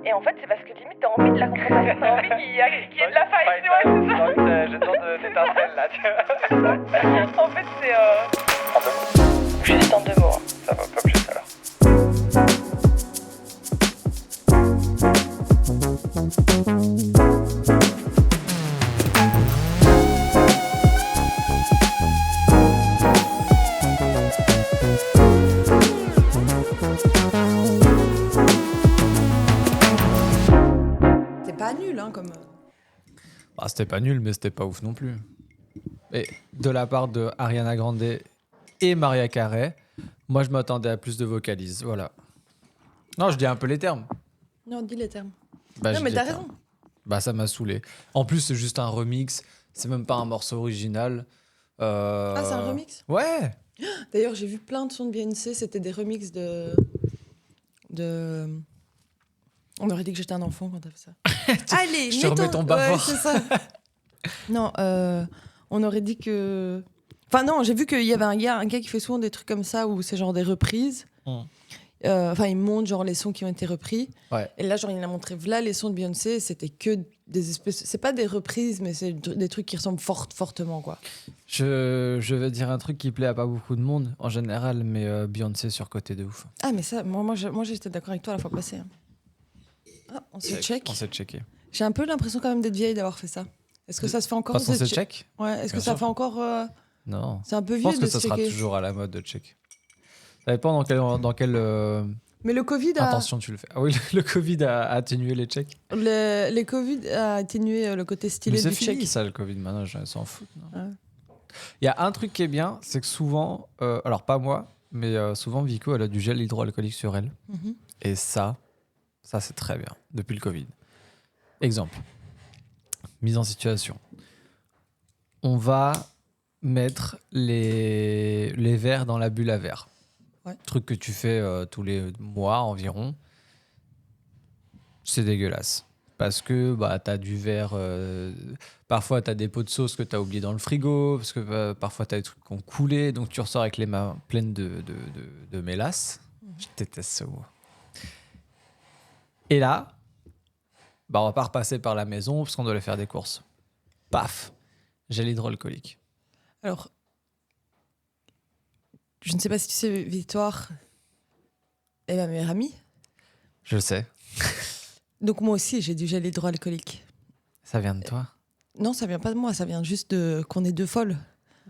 Et en fait, c'est parce que limite, t'as envie de la confrontation, t'as envie qu'il y ait de la faille, tu vois, c'est ça. J'ai besoin d'étincelles là, tu vois. En fait, c'est... Juste en 2 mots. Hein. Ça va pas plus alors. C'est pas nul, hein, comme... Bah, c'était pas nul, mais c'était pas ouf non plus. Et de la part de Ariana Grande et Mariah Carey, moi je m'attendais à plus de vocalises, voilà. Non, je dis un peu les termes. Non, dis les termes. Bah, non, je mais dis t'as les termes. raison. Bah, ça m'a saoulé. En plus, c'est juste un remix, c'est même pas un morceau original. Ah, c'est un remix ? Ouais. D'ailleurs, j'ai vu plein de sons de Beyoncé, c'était des remixes de... On aurait dit que j'étais un enfant quand t'as fait ça. Allez, je te remets ton bavard. Ouais, c'est ça. Non, on aurait dit que... Enfin non, j'ai vu qu'il y avait un gars qui fait souvent des trucs comme ça où c'est genre des reprises. Enfin, il montre genre les sons qui ont été repris. Ouais. Et là, genre, il a montré voilà les sons de Beyoncé, c'était que des espèces... C'est pas des reprises, mais c'est des trucs qui ressemblent fortement, quoi. Je vais dire un truc qui plaît à pas beaucoup de monde en général, mais Beyoncé surcotée de ouf. Ah, mais ça, moi j'étais d'accord avec toi la fois passée. Hein. Ah, on se check. On s'est checké. J'ai un peu l'impression quand même d'être vieille d'avoir fait ça. Est-ce que ça se fait encore Quand on se check. Ouais, est-ce que Bien ça sûr. fait encore... Non. C'est un peu Je vieux pense que de ça se sera checker. toujours à la mode de check. Ça dépend dans quelle Mais le Covid a... intention tu le fais. Ah oui, le Covid a atténué les checks. Les Covid a atténué le côté Mais stylé c'est du fini check. ça, le Covid, maintenant, je s'en fout. Ouais. Il y a un truc qui est bien, c'est que souvent, alors pas moi, mais souvent Vico, elle a du gel hydroalcoolique sur elle. Mhm. Et ça c'est très bien, depuis le Covid. Exemple, mise en situation. On va mettre les verres dans la bulle à verre. Ouais. Truc que tu fais tous les mois environ. C'est dégueulasse. Parce que bah, tu as du verre. Parfois, tu as des pots de sauce que tu as oubliés dans le frigo. Parce que parfois, tu as des trucs qui ont coulé. Donc, tu ressors avec les mains pleines de mélasse. Je déteste ce mot. Et là, bah, on va pas repasser par la maison parce qu'on doit aller faire des courses. Paf, gel hydroalcoolique. Alors, je ne sais pas si tu sais, Victoire est ma meilleure amie. Je le sais. Donc moi aussi, j'ai du gel hydroalcoolique. Ça vient de toi? Non, ça vient pas de moi, ça vient juste de qu'on est deux folles.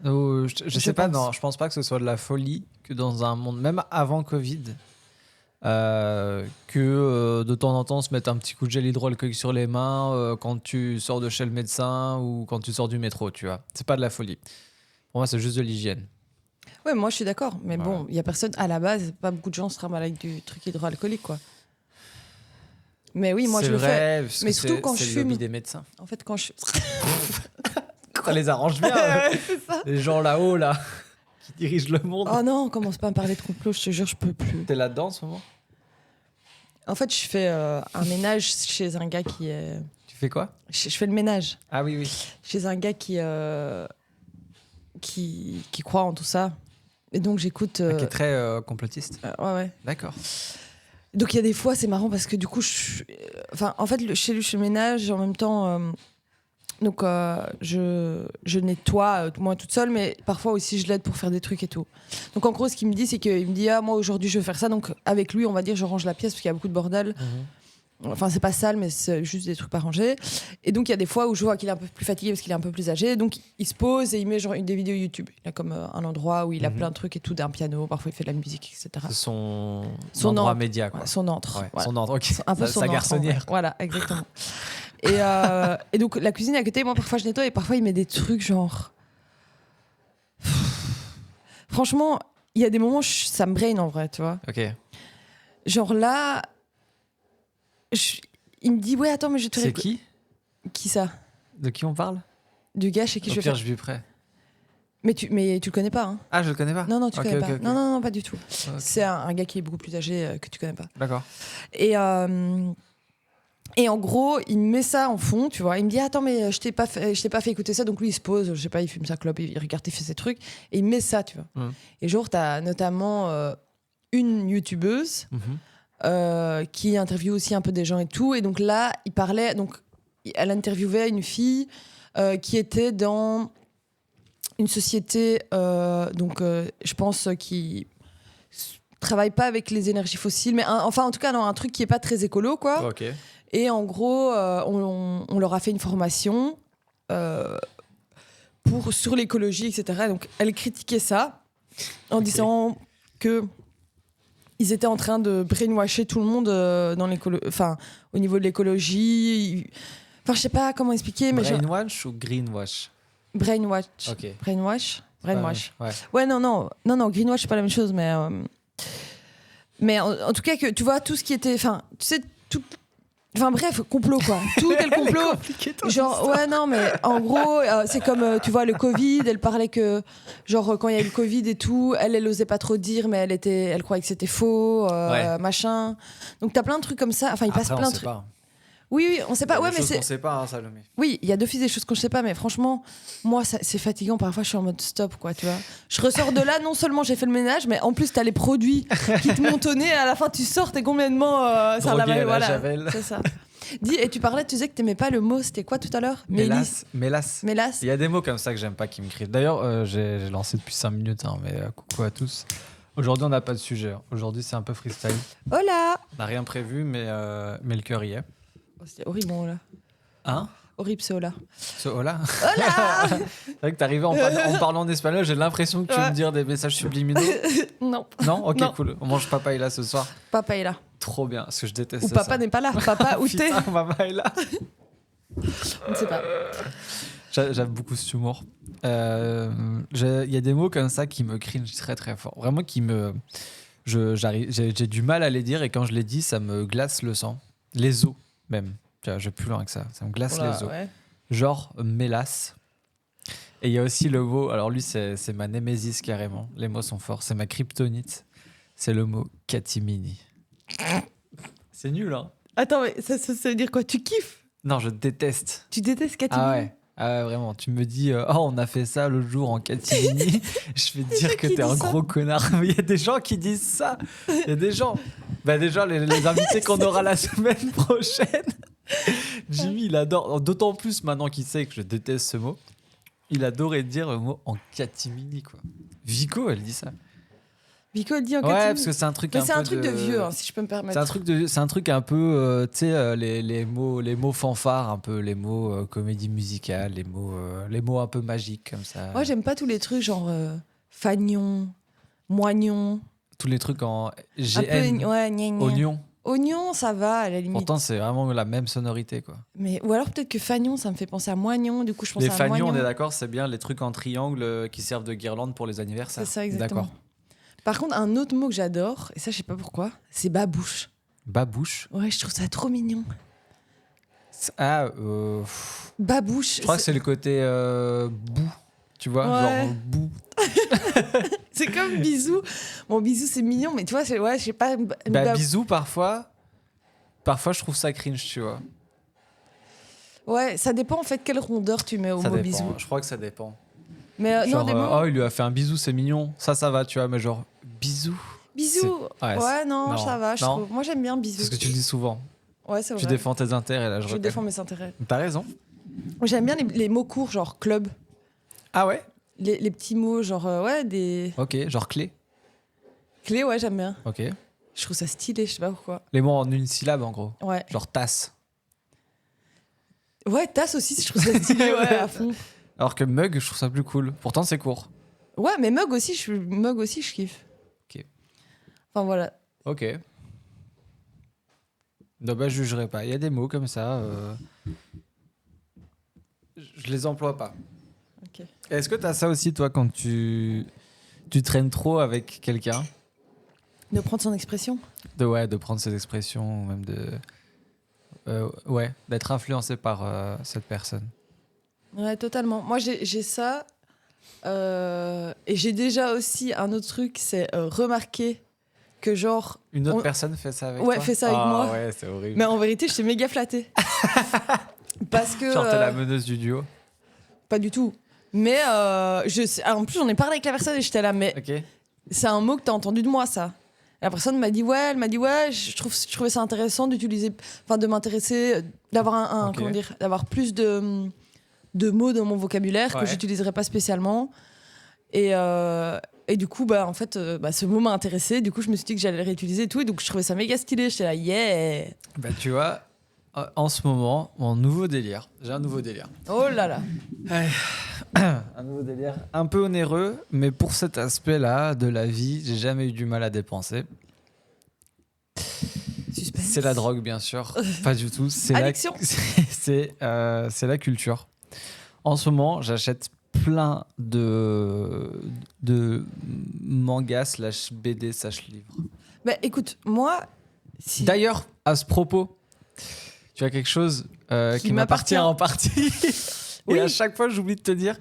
Oh, je sais pas, pense. non, je pense pas que ce soit de la folie que dans un monde, même avant Covid, que de temps en temps se mettre un petit coup de gel hydroalcoolique sur les mains quand tu sors de chez le médecin ou quand tu sors du métro, tu vois. C'est pas de la folie. Pour moi, c'est juste de l'hygiène. Ouais, moi je suis d'accord, mais Voilà. bon, il y a personne à la base, pas beaucoup de gens se rament avec du truc hydroalcoolique, quoi. Mais oui, moi c'est je le vrai, fais. parce Mais que surtout quand c'est je le lobby fume. des médecins. En fait, quand je Ça les arrange bien. Ouais, c'est ça. Les gens là-haut, là, qui dirigent le monde. Oh non, commence pas à me parler de complot, je te jure, je peux plus. T'es là-dedans en ce moment? En fait, je fais un ménage chez un gars qui est. Tu fais quoi? Je fais le ménage Ah oui, oui. chez un gars qui croit en tout ça. Et donc j'écoute. Qui est très complotiste. Ouais, ouais. D'accord. Donc il y a des fois, c'est marrant parce que du coup, enfin, en fait, chez lui, je fais le ménage en même temps. Donc je nettoie moi toute seule, mais parfois aussi je l'aide pour faire des trucs et tout. Donc en gros, ce qu'il me dit, c'est qu'il me dit ah moi aujourd'hui je veux faire ça. Donc avec lui, on va dire je range la pièce parce qu'il y a beaucoup de bordel. Enfin, c'est pas sale, mais c'est juste des trucs pas rangés. Et donc, il y a des fois où je vois qu'il est un peu plus fatigué parce qu'il est un peu plus âgé. Donc, il se pose et il met genre des vidéos YouTube. Il a comme un endroit où il a plein de trucs et tout, d'un piano. Parfois, il fait de la musique, etc. C'est son Son endroit antre. média, quoi. Ouais, son antre. Ouais, Voilà. son endroit, ok. Un peu sa son antre, garçonnière. en vrai. Voilà, exactement. Et donc, la cuisine est à côté. Moi, parfois, je nettoie et parfois, il met des trucs genre. Franchement, il y a des moments, ça me brain en vrai, tu vois. Ok. Genre là. Il me dit ouais attends mais je te C'est qui? Qui ça? De qui on parle? Du gars chez qui Au je vais pire, faire. je vis près. Mais tu le connais pas hein? Ah, je le connais pas. Non tu Ok, connais ok, pas. ok. Non pas du tout. Ok. C'est un gars qui est beaucoup plus âgé que tu connais pas. D'accord. Et en gros il me met ça en fond tu vois. Il me dit attends mais je t'ai pas fait écouter ça donc lui il se pose je sais pas il fume sa clope il regarde il fait ses trucs et il me met ça tu vois. Et genre t'as notamment une youtubeuse qui interviewe aussi un peu des gens et tout. Et donc là, elle interviewait une fille qui était dans une société, je pense, qui travaille pas avec les énergies fossiles, mais en tout cas dans un truc qui est pas très écolo, quoi. Ok. Et en gros, on leur a fait une formation sur l'écologie, etc. Donc elle critiquait ça en disant que ils étaient en train de brainwasher tout le monde au niveau de l'écologie. Enfin, je sais pas comment expliquer, mais Brainwash ou greenwash? brainwash. Ok. Brainwash. Ouais. Ouais, non, greenwash c'est pas la même chose, mais en tout cas que tu vois tout ce qui était, enfin, tu sais tout. Enfin bref, complot quoi. Tout est le complot. Genre ouais non mais en gros c'est comme tu vois le Covid, elle parlait que genre quand il y a eu le Covid et tout, elle osait pas trop dire mais elle croyait que c'était faux machin. Donc t'as plein de trucs comme ça, enfin il passe plein de trucs. Oui, on sait pas. Ouais, mais c'est. On sait pas, hein, Salomé. Oui, il y a d'office des choses qu'on ne sait pas, mais franchement, moi, c'est fatigant. Parfois, je suis en mode stop, quoi, tu vois. Je ressors de là, non seulement j'ai fait le ménage, mais en plus, t'as les produits qui te montent au nez. À la fin, tu sors, t'es complètement. Voilà, c'est ça. Dis, et tu disais que t'aimais pas le mot, c'était quoi tout à l'heure? Mélasse. Mélasse. Il y a des mots comme ça que j'aime pas qui me crient. D'ailleurs, j'ai lancé depuis 5 minutes, hein, mais coucou à tous. Aujourd'hui, on n'a pas de sujet. Hein. Aujourd'hui, c'est un peu freestyle. Hola. On n'a rien prévu, mais le cœur y est. Oh, c'était horrible, Hola. Hein? Horrible, c'est Hola. Ce hola? Hola. C'est vrai que t'es arrivé en parlant en espagnol, j'ai l'impression que tu veux me dire des messages subliminaux. Non. Non? Ok, Non. cool. On mange papa est là ce soir. Papa est là. Trop bien, parce que je déteste Ou ça. papa n'est pas là. Papa, où t'es? Putain, papa est là. On ne sait pas. J'aime beaucoup cet humour. Il y a des mots comme ça qui me cringe très très fort. Vraiment j'ai du mal à les dire et quand je les dis, ça me glace le sang. Les os, même. Tu vois, je vais plus loin que ça. Ça me glace les os. Ouais. Genre mélasse. Et il y a aussi le mot, alors lui c'est ma némésis carrément. Les mots sont forts. C'est ma kryptonite. C'est le mot catimini. C'est nul, hein? Attends, mais ça veut dire quoi? Tu kiffes? Non, je déteste. Tu détestes Katy? Ah ouais, vraiment. Tu me dis, on a fait ça l'autre jour en catimini. Je vais te dire que t'es un gros connard. Mais il y a des gens qui disent ça. Il y a des gens. Bah déjà, les invités qu'on aura la semaine prochaine. Jimmy, il adore. D'autant plus maintenant qu'il sait que je déteste ce mot. Il adorait dire le mot en catimini, quoi. Vico, elle dit ça. Vico, elle dit en catimini. Ouais, parce que c'est un truc mais un peu. C'est un truc de vieux, hein, si je peux me permettre. C'est un truc un peu, tu sais, les mots fanfares, un peu les mots comédie musicale, les mots un peu magiques comme ça. Moi, j'aime pas tous les trucs genre fagnon, moignon. Tous les trucs en Un GN, peu, ouais, gna gna. oignon. Oignon, ça va à la limite. Pourtant, c'est vraiment la même sonorité, quoi. Mais, ou alors peut-être que fagnon, ça me fait penser à moignon. Du coup, je pense Les à fagnons, moignon. on est d'accord, c'est bien les trucs en triangle qui servent de guirlande pour les anniversaires. C'est ça, exactement. D'accord. Par contre, un autre mot que j'adore, et ça, je sais pas pourquoi, c'est babouche. Babouche. Ouais, je trouve ça trop mignon. Babouche. Je crois que c'est le côté boue, tu vois, Ouais. genre boue. C'est comme bisou. Bon, bisou, c'est mignon, mais tu vois, je sais pas. Bisou, parfois, je trouve ça cringe, tu vois. Ouais, ça dépend en fait quelle rondeur tu mets au Ça mot dépend, bisou. je crois que ça dépend. Mais Genre, non, des mots. il lui a fait un bisou, c'est mignon. Ça va, tu vois, mais genre, bisou. Bisous. Ouais, Ouais, non, ça va, je non. trouve. Moi, j'aime bien bisous. C'est ce que tu le dis souvent. Ouais, c'est vrai. Tu défends tes intérêts, là, je Je reconnais. défends mes intérêts. T'as raison. J'aime bien les mots courts, genre club. Ah ouais? Les petits mots, genre, des Ok, genre clé. clés, ouais, j'aime bien. Ok. Je trouve ça stylé, je sais pas pourquoi. Les mots en une syllabe, en gros. Ouais. Genre tasse. Ouais, tasse aussi, je trouve ça stylé, ouais, à fond. Alors que mug, je trouve ça plus cool. Pourtant, c'est court. Ouais, mais mug aussi, je kiffe. Ok. Enfin, voilà. Ok. Non, bah, je jugerai pas. Il y a des mots comme ça. Je les emploie pas. Ok. Est-ce que t'as ça aussi, toi, quand tu traînes trop avec quelqu'un? De prendre son expression. De prendre ses expressions, ou même d'être influencé par cette personne. Ouais, totalement. Moi, j'ai ça. Et j'ai déjà aussi un autre truc, c'est remarquer que genre... Une autre personne fait ça avec Ouais, toi? fait ça avec moi. Ouais, c'est horrible. Mais en vérité, je suis méga flattée. Parce que... Genre, t'es la meneuse du duo. Pas du tout. Mais en plus, j'en ai parlé avec la personne et j'étais là, mais Ok. c'est un mot que t'as entendu de moi, ça. La personne m'a dit ouais, je trouvais ça intéressant d'utiliser, enfin de m'intéresser, d'avoir Ok. comment dire, d'avoir plus de mots dans mon vocabulaire que Ouais. j'utiliserais pas spécialement. Et du coup, en fait, ce mot m'a intéressé. Du coup, je me suis dit que j'allais le réutiliser et tout. Et donc, je trouvais ça méga stylé. J'étais là, yeah! Bah, tu vois, en ce moment, mon nouveau délire. J'ai un nouveau délire. Oh là là! Un nouveau délire un peu onéreux, mais pour cet aspect-là de la vie, j'ai jamais eu du mal à dépenser. Suspense. C'est la drogue, bien sûr. Pas du tout. C'est Addiction. c'est la culture. En ce moment, j'achète plein de mangas / BD / livres. Bah, écoute, moi, si. D'ailleurs, à ce propos, tu as quelque chose qui m'appartient m'appartient. en partie. Oui. Et à chaque fois, j'oublie de te dire,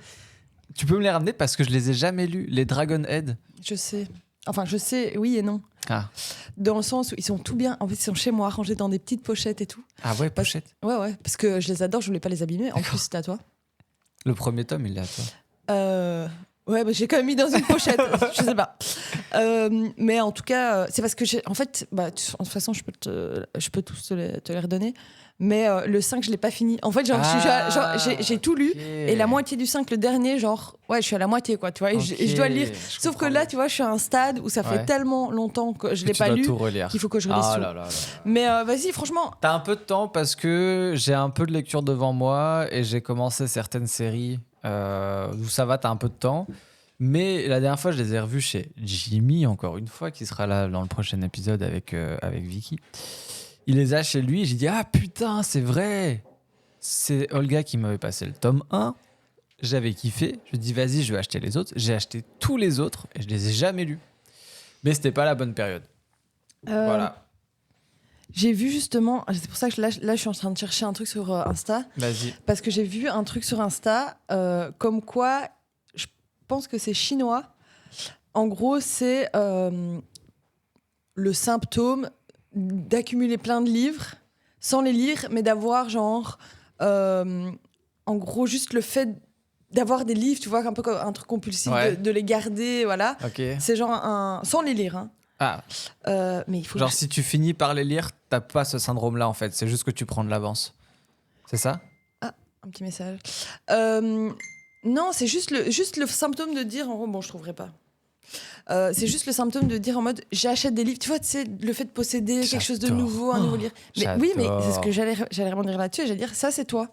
tu peux me les ramener parce que je les ai jamais lus, les Dragon Head. Je sais. Enfin, je sais, oui et non. Ah, Dans le sens où ils sont tout bien. En fait, ils sont chez moi, rangés dans des petites pochettes et tout. ah ouais, pochette. Ouais, parce que je les adore, je voulais pas les abîmer. En plus, c'était à toi. Le premier tome, il est à toi. Ouais, j'ai quand même mis dans une pochette. Je sais pas. Mais en tout cas, c'est parce que en fait, de toute façon, je peux tous te les redonner. Mais le 5, je l'ai pas fini. En fait, j'ai tout lu. Et la moitié du 5, le dernier, je suis à la moitié, quoi, tu vois. Et je dois le lire. Sauf que là, tu vois, je suis à un stade où ça fait Ouais. tellement longtemps que je Que l'ai tu pas dois lu tout relire. qu'il faut que je relise Ah tout. là là là. Mais vas-y, franchement. T'as un peu de temps parce que j'ai un peu de lecture devant moi et j'ai commencé certaines séries où ça va, t'as un peu de temps. Mais la dernière fois, je les ai revus chez Jimmy, encore une fois, qui sera là dans le prochain épisode avec Vicky. Il les a chez lui et j'ai dit, ah putain, c'est vrai. C'est Olga qui m'avait passé le tome 1. J'avais kiffé. Je me dis, vas-y, je vais acheter les autres. J'ai acheté tous les autres et je les ai jamais lus. Mais c'était pas la bonne période. Voilà. J'ai vu justement, c'est pour ça que là, je suis en train de chercher un truc sur Insta. Vas-y. Parce que j'ai vu un truc sur Insta, comme quoi, je pense que c'est chinois. En gros, c'est le symptôme d'accumuler plein de livres sans les lire, mais d'avoir genre, en gros, juste le fait d'avoir des livres, tu vois, un peu comme un truc compulsif, Ouais. de les garder, voilà. Ok. C'est genre sans les lire, hein. Ah, Mais il faut genre si tu finis par les lire, t'as pas ce syndrome-là en fait. C'est juste que tu prends de l'avance. C'est ça? un petit message. Non, c'est juste le symptôme de dire, en gros, bon, je trouverai pas. C'est juste le symptôme de dire en mode j'achète des livres, tu vois, tu sais, le fait de posséder quelque chose de J'adore. nouveau, un nouveau livre. Mais oui, mais j'adore. c'est ce que j'allais rebondir là-dessus et j'allais dire ça, c'est toi.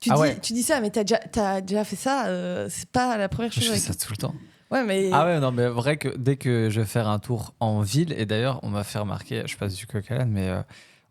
Ah ouais. Tu dis ça, mais t'as déjà fait ça, c'est pas la première chose. Je fais avec- ça tout le temps. Ouais, mais. Ah ouais, non, mais vrai que dès que je vais faire un tour en ville, et d'ailleurs, on m'a fait remarquer, je passe du coq à l'âne, mais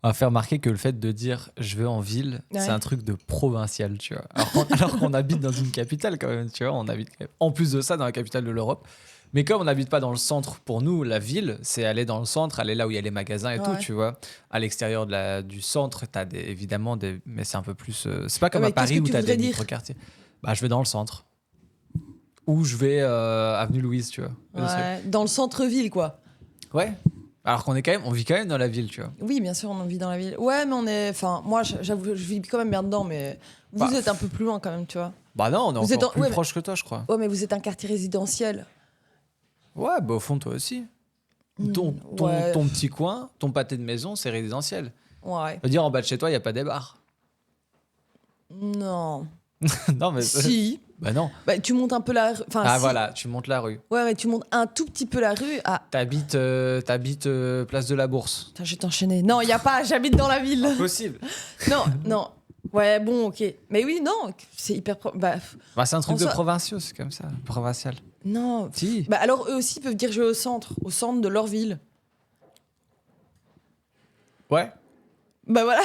on m'a fait remarquer que le fait de dire je vais en ville, Ouais. c'est un truc de provincial, tu vois. Alors qu'on habite dans une capitale quand même, tu vois. On habite quand même, en plus de ça, dans la capitale de l'Europe. Mais comme on n'habite pas dans le centre, pour nous, la ville, c'est aller dans le centre, aller là où il y a les magasins et tout, Ouais. tu vois. À l'extérieur du centre, t'as évidemment des. Mais c'est un peu plus. C'est pas comme Ouais, à mais qu'est-ce Paris que où tu t'as voudrais des dire micro-quartiers. Bah, je vais dans le centre. Ou je vais avenue Louise, tu vois. Ouais, dans le centre-ville, quoi. Ouais. Alors qu'on on vit quand même dans la ville, tu vois. Oui, bien sûr, on vit dans la ville. Ouais, mais on est. Enfin, moi, j'avoue, je vis quand même bien dedans, mais vous Bah, êtes un peu plus loin quand même, tu vois. Bah non, on est Vous êtes encore plus ouais, mais- proche que toi, je crois. Ouais, mais vous êtes un quartier résidentiel. Ouais, bah au fond, toi aussi. Ton ouais. petit coin, ton pâté de maison, c'est résidentiel. Ouais. Je veux dire, en bas de chez toi, il n'y a pas des bars. Non. Non, mais. Si. Bah non. Bah, tu montes un peu la rue. Enfin, Ah si. voilà, tu montes la rue. Ouais, mais tu montes un tout petit peu la rue. Ah, T'habites place de la Bourse. putain, je vais t'enchaîner. Non, il y a pas, j'habite dans la ville. Possible. Non, non. Ouais, bon, ok. Mais oui, non, c'est hyper. Bah, Bah, c'est un truc En de soi- provinciaux, c'est comme ça. Provincial. non. Si. Bah, alors, eux aussi peuvent dire je vais au centre de leur ville. Ouais. Bah, voilà.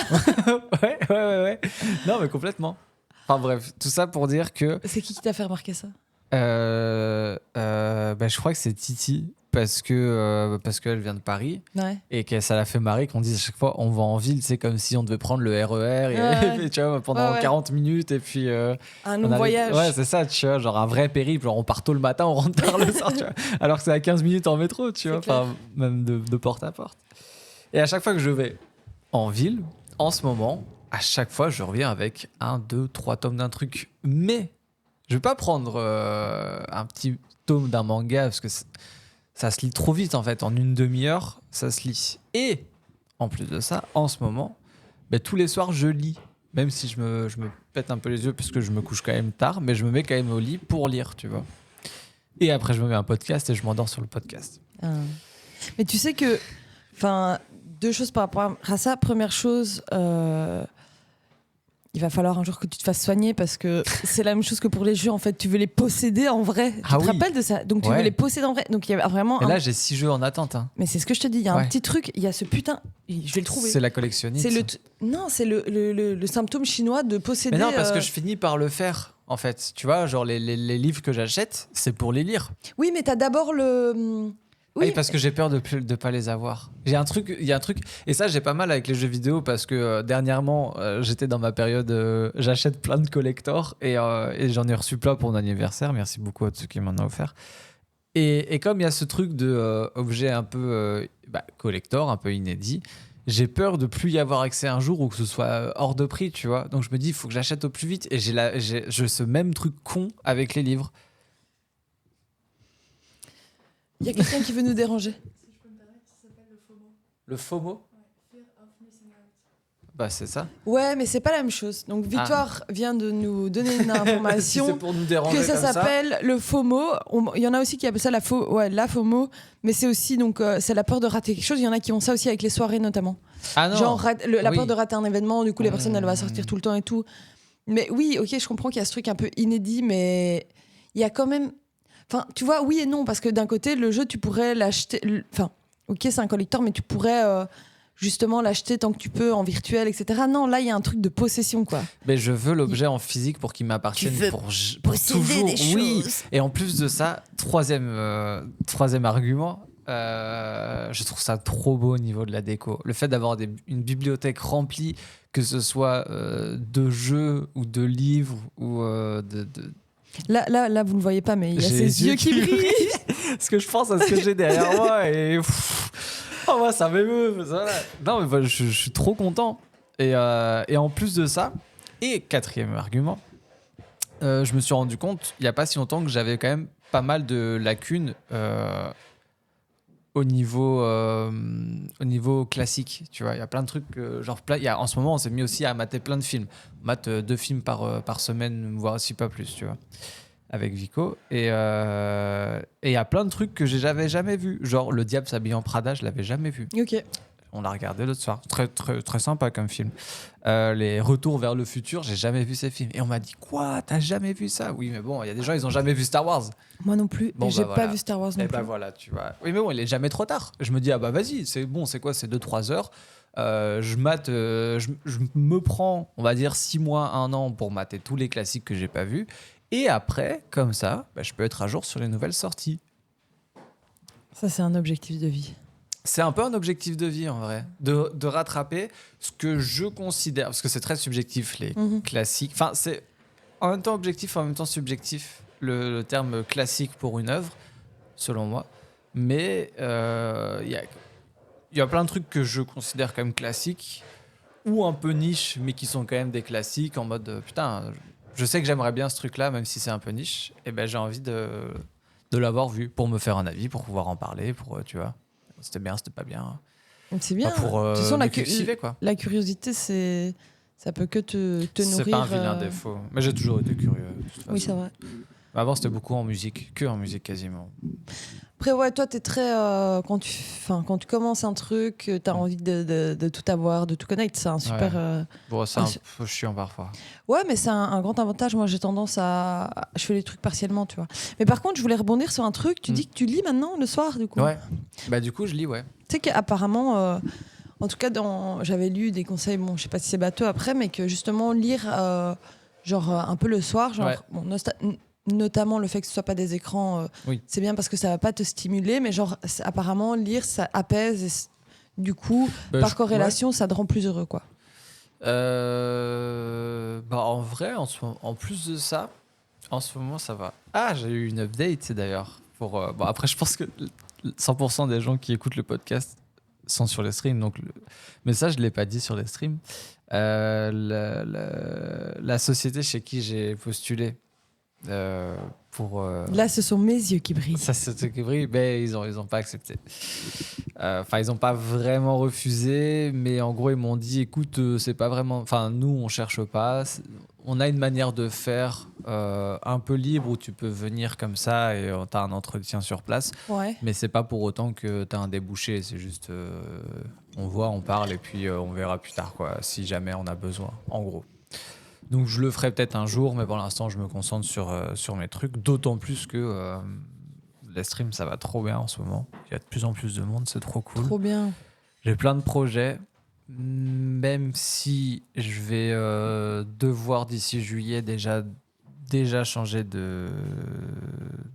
ouais. Non, mais complètement. Enfin bref, tout ça pour dire que C'est qui t'a fait remarquer ça? bah, je crois que c'est Titi parce qu'elle vient de Paris Ouais. et que ça l'a fait marrer qu'on dise à chaque fois on va en ville, c'est comme si on devait prendre le RER et, Ouais. et tu vois, pendant Ouais. 40 minutes et puis Un on long avait- voyage. Ouais, c'est ça, tu vois, genre un vrai périple, genre on part tôt le matin, on rentre tard le soir, tu vois, alors que c'est à 15 minutes en métro, tu vois, C'est clair. enfin même de porte à porte. Et à chaque fois que je vais en ville, en ce moment, à chaque fois, je reviens avec 1, 2, 3 tomes d'un truc. Mais je vais pas prendre un petit tome d'un manga parce que ça se lit trop vite en fait. En une demi-heure, ça se lit. Et en plus de ça, en ce moment, tous les soirs, je lis. Même si je me pète un peu les yeux parce que je me couche quand même tard, mais je me mets quand même au lit pour lire, tu vois. Et après, je me mets un podcast et je m'endors sur le podcast. Mais tu sais que, enfin, 2 choses par rapport à ça. Première chose, il va falloir un jour que tu te fasses soigner parce que c'est la même chose que pour les jeux. En fait, tu veux les posséder en vrai. Tu te rappelles de ça? Donc tu veux les posséder en vrai. Donc il y a vraiment. Et là, j'ai 6 jeux en attente. Hein. Mais c'est ce que je te dis. Il y a un petit truc. Il y a ce putain. Je vais le trouver. C'est la collectionniste. Non, c'est le symptôme chinois de posséder. Mais non, parce que je finis par le faire. En fait, tu vois, genre les livres que j'achète, c'est pour les lire. Oui, mais t'as d'abord le. Oui, parce que j'ai peur de pas les avoir. Il y a un truc, et ça j'ai pas mal avec les jeux vidéo parce que dernièrement j'étais dans ma période, j'achète plein de collectors et j'en ai reçu plein pour mon anniversaire. Merci beaucoup à ceux qui m'en ont offert. Et comme il y a ce truc de objet un peu collector, un peu inédit, j'ai peur de plus y avoir accès un jour ou que ce soit hors de prix, tu vois. Donc je me dis il faut que j'achète au plus vite et j'ai ce même truc con avec les livres. Il y a quelqu'un qui veut nous déranger. Si je peux me permettre, ça s'appelle le FOMO. Le FOMO? Ouais, Fear of Missing Out. Bah c'est ça. Ouais, mais c'est pas la même chose. Donc Victoire vient de nous donner une information Si c'est pour nous déranger que ça comme s'appelle le FOMO. Il y en a aussi qui appellent ça la FOMO, mais c'est aussi donc c'est la peur de rater quelque chose. Il y en a qui ont ça aussi avec les soirées notamment. Ah non. Genre la peur de rater un événement. Du coup, la personne elle va sortir tout le temps et tout. Mais oui, ok, je comprends qu'il y a ce truc un peu inédit, mais il y a quand même. Enfin, tu vois, oui et non, parce que d'un côté, le jeu, tu pourrais l'acheter. Enfin, ok, c'est un collector, mais tu pourrais justement l'acheter tant que tu peux en virtuel, etc. Non, là, il y a un truc de possession, quoi. Mais je veux l'objet en physique pour qu'il m'appartienne pour toujours. Oui. Et en plus de ça, troisième argument, je trouve ça trop beau au niveau de la déco. Le fait d'avoir une bibliothèque remplie, que ce soit de jeux ou de livres ou de Là, vous ne le voyez pas, mais il y a ses yeux qui brillent. Parce que je pense à ce que j'ai derrière moi et moi, ça m'émeut. Non, mais je suis trop content. Et en plus de ça, et 4e argument, je me suis rendu compte il n'y a pas si longtemps que j'avais quand même pas mal de lacunes au niveau classique. Tu vois, il y a plein de trucs, en ce moment, on s'est mis aussi à mater plein de films. On mate 2 films par semaine, voire si pas plus, tu vois, avec Vico. Et il y a plein de trucs que j'avais jamais vus. Genre, Le Diable s'habille en Prada, je l'avais jamais vu. Ok. On l'a regardé l'autre soir. Très, très, très sympa comme film. Les Retours vers le futur, j'ai jamais vu ces films. Et on m'a dit, quoi, t'as jamais vu ça? Oui, mais bon, il y a des gens, ils ont jamais vu Star Wars. Moi non plus. Bon, et j'ai voilà. pas vu Star Wars non et plus. Voilà, tu vois. Oui, mais bon, il est jamais trop tard. Je me dis, ah bah vas-y, c'est bon, c'est quoi? C'est 2-3 heures. Je me prends, on va dire, 6 mois, 1 an pour mater tous les classiques que j'ai pas vus. Et après, comme ça, je peux être à jour sur les nouvelles sorties. Ça, c'est un objectif de vie. C'est un peu un objectif de vie en vrai, de rattraper ce que je considère, parce que c'est très subjectif les classiques, enfin c'est en même temps objectif, en même temps subjectif, le terme classique pour une œuvre, selon moi, mais il y a plein de trucs que je considère comme classiques, ou un peu niche, mais qui sont quand même des classiques, en mode putain, je sais que j'aimerais bien ce truc-là, même si c'est un peu niche, et j'ai envie de l'avoir vu, pour me faire un avis, pour pouvoir en parler, pour, tu vois. C'était bien, c'était pas bien. C'est bien. Pour de toute façon, cultiver, quoi. La curiosité, ça peut que te nourrir. C'est pas un vilain défaut. Mais j'ai toujours été curieux. Oui, c'est vrai. Avant, c'était beaucoup en musique, que en musique quasiment. Après, ouais, toi, t'es très. Quand tu commences un truc, t'as envie de tout avoir, de tout connaître. C'est un super. Ouais. Bon, c'est un peu chiant parfois. Ouais, mais c'est un grand avantage. Moi, j'ai tendance à. Je fais les trucs partiellement, tu vois. Mais par contre, je voulais rebondir sur un truc. Tu dis que tu lis maintenant le soir, du coup. Ouais. Bah, du coup, je lis, ouais. Tu sais qu'apparemment. En tout cas, j'avais lu des conseils, bon, je sais pas si c'est bateau après, mais que justement, lire un peu le soir, genre. Ouais. Notamment le fait que ce soit pas des écrans, oui. C'est bien parce que ça va pas te stimuler, mais genre apparemment lire ça apaise et du coup par corrélation ça te rend plus heureux quoi. En vrai en plus de ça en ce moment ça va. Ah j'ai eu une update d'ailleurs pour après je pense que 100% des gens qui écoutent le podcast sont sur les streams donc mais ça je l'ai pas dit sur les streams. La société chez qui j'ai postulé pour Là, ce sont mes yeux qui brillent. ça c'est ce qui brille, mais ils ont pas accepté. Enfin, ils ont pas vraiment refusé, mais en gros ils m'ont dit, écoute, c'est pas vraiment, enfin nous on cherche pas. On a une manière de faire un peu libre où tu peux venir comme ça et t'as un entretien sur place, Ouais. mais c'est pas pour autant que t'as un débouché. C'est juste on voit, on parle et puis on verra plus tard quoi, si jamais on a besoin. En gros. Donc je le ferai peut-être un jour, mais pour l'instant je me concentre sur mes trucs. D'autant plus que les streams ça va trop bien en ce moment. Il y a de plus en plus de monde, c'est trop cool. Trop bien. J'ai plein de projets, même si je vais devoir d'ici juillet déjà changer de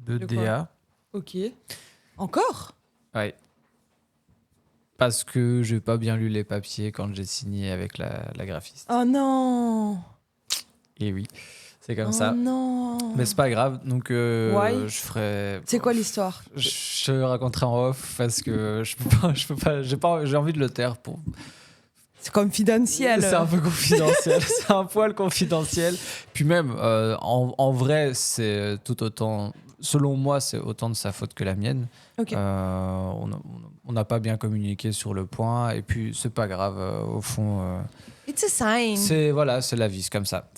De quoi? DA. Ok. Encore? Ouais. Parce que j'ai pas bien lu les papiers quand j'ai signé avec la graphiste. Oh non. Et oui, c'est comme Oh ça. non. Mais c'est pas grave, donc Why? je ferai. C'est quoi l'histoire? Je te raconterai en off parce que je peux pas, j'ai envie de le taire pour. C'est confidentiel. C'est un peu confidentiel, c'est un poil confidentiel. Puis même, en vrai, c'est tout autant. Selon moi, c'est autant de sa faute que la mienne. Ok. On n'a pas bien communiqué sur le point, et puis c'est pas grave. Au fond, It's a sign. c'est la vie, c'est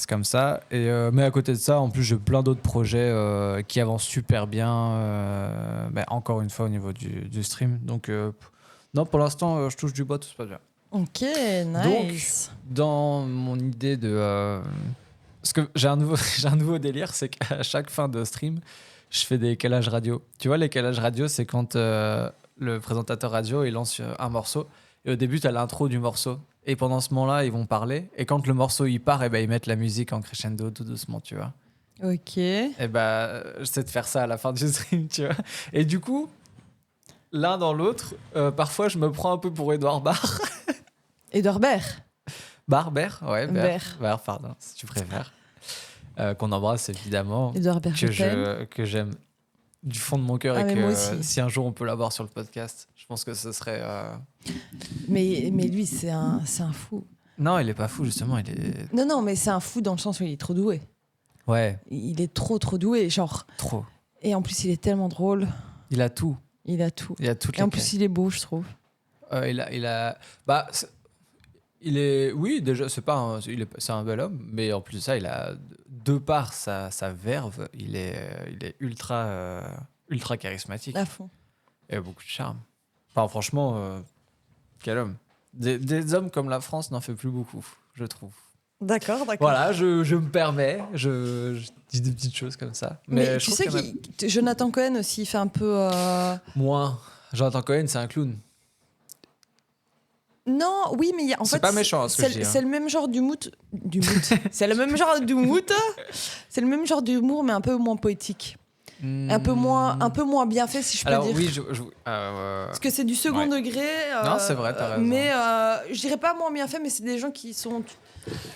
comme ça. Et mais à côté de ça, en plus, j'ai plein d'autres projets qui avancent super bien. Mais encore une fois, au niveau du stream. Donc, non, pour l'instant, je touche du bois, tout se passe bien. Ok, nice. Dans mon idée de. Parce que j'ai un nouveau délire, c'est qu'à chaque fin de stream, je fais des calages radio. Tu vois, les calages radio, c'est quand le présentateur radio il lance un morceau. Et au début, tu as l'intro du morceau. Et pendant ce moment-là, ils vont parler. Et quand le morceau il part, et ben, ils mettent la musique en crescendo tout doucement, tu vois. Ok. Et ben, j'essaie de faire ça à la fin du stream, tu vois. Et du coup, l'un dans l'autre, parfois, je me prends un peu pour Edouard Barr. Edouard Baird. Barber, ouais, Baird. Baird, pardon, si tu préfères. Qu'on embrasse évidemment, Edouard Baird. que j'aime du fond de mon cœur Ah, et mais que moi aussi. si un jour on peut l'avoir sur le podcast, je pense que ce serait. Mais lui, c'est un fou. Non, il est pas fou justement, il est. Non, mais c'est un fou dans le sens où il est trop doué. Ouais, Il est trop doué, genre. trop. Et en plus, il est tellement drôle. Il a tout. Il a tout. Il a toutes Et les. en plus, il est beau, je trouve. il a. Bah, il est. Oui, déjà, c'est pas. C'est un bel homme, mais en plus de ça, il a de par sa verve, il est ultra charismatique. À fond. Il a beaucoup de charme. Enfin, franchement, quel homme. Des hommes comme la France n'en fait plus beaucoup, je trouve. D'accord. Voilà, je me permets, je dis des petites choses comme ça. Mais je tu trouve sais qu'il y en a que Jonathan Cohen aussi, il fait un peu. moins. Jonathan Cohen, c'est un clown. Non, oui, mais en C'est fait, pas méchant, ce que je dis, hein. c'est le même genre d'humour. C'est le même genre d'humour. C'est le même genre d'humour, mais un peu moins poétique. Un peu moins bien fait, si je peux Alors dire. oui, Parce que c'est du second Ouais. degré. Non, c'est vrai, t'as raison. Mais je dirais pas moins bien fait, mais c'est des gens qui sont.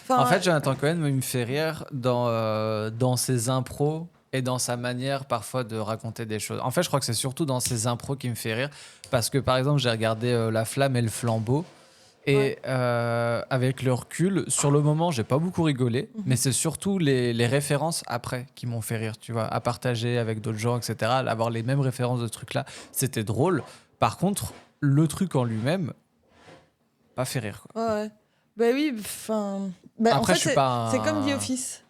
Enfin, En fait, Jonathan Cohen il me fait rire dans ses impros et dans sa manière parfois de raconter des choses. En fait, je crois que c'est surtout dans ses impros qui me fait rire parce que par exemple, j'ai regardé La Flamme et le Flambeau et avec le recul, sur le moment, j'ai pas beaucoup rigolé, mais c'est surtout les références après qui m'ont fait rire, tu vois, à partager avec d'autres gens, etc. Avoir les mêmes références de trucs là, c'était drôle. Par contre, le truc en lui-même, pas fait rire, quoi. ouais. Bah oui, enfin. Bah, Après, en fait, je suis pas un- c'est comme The Office.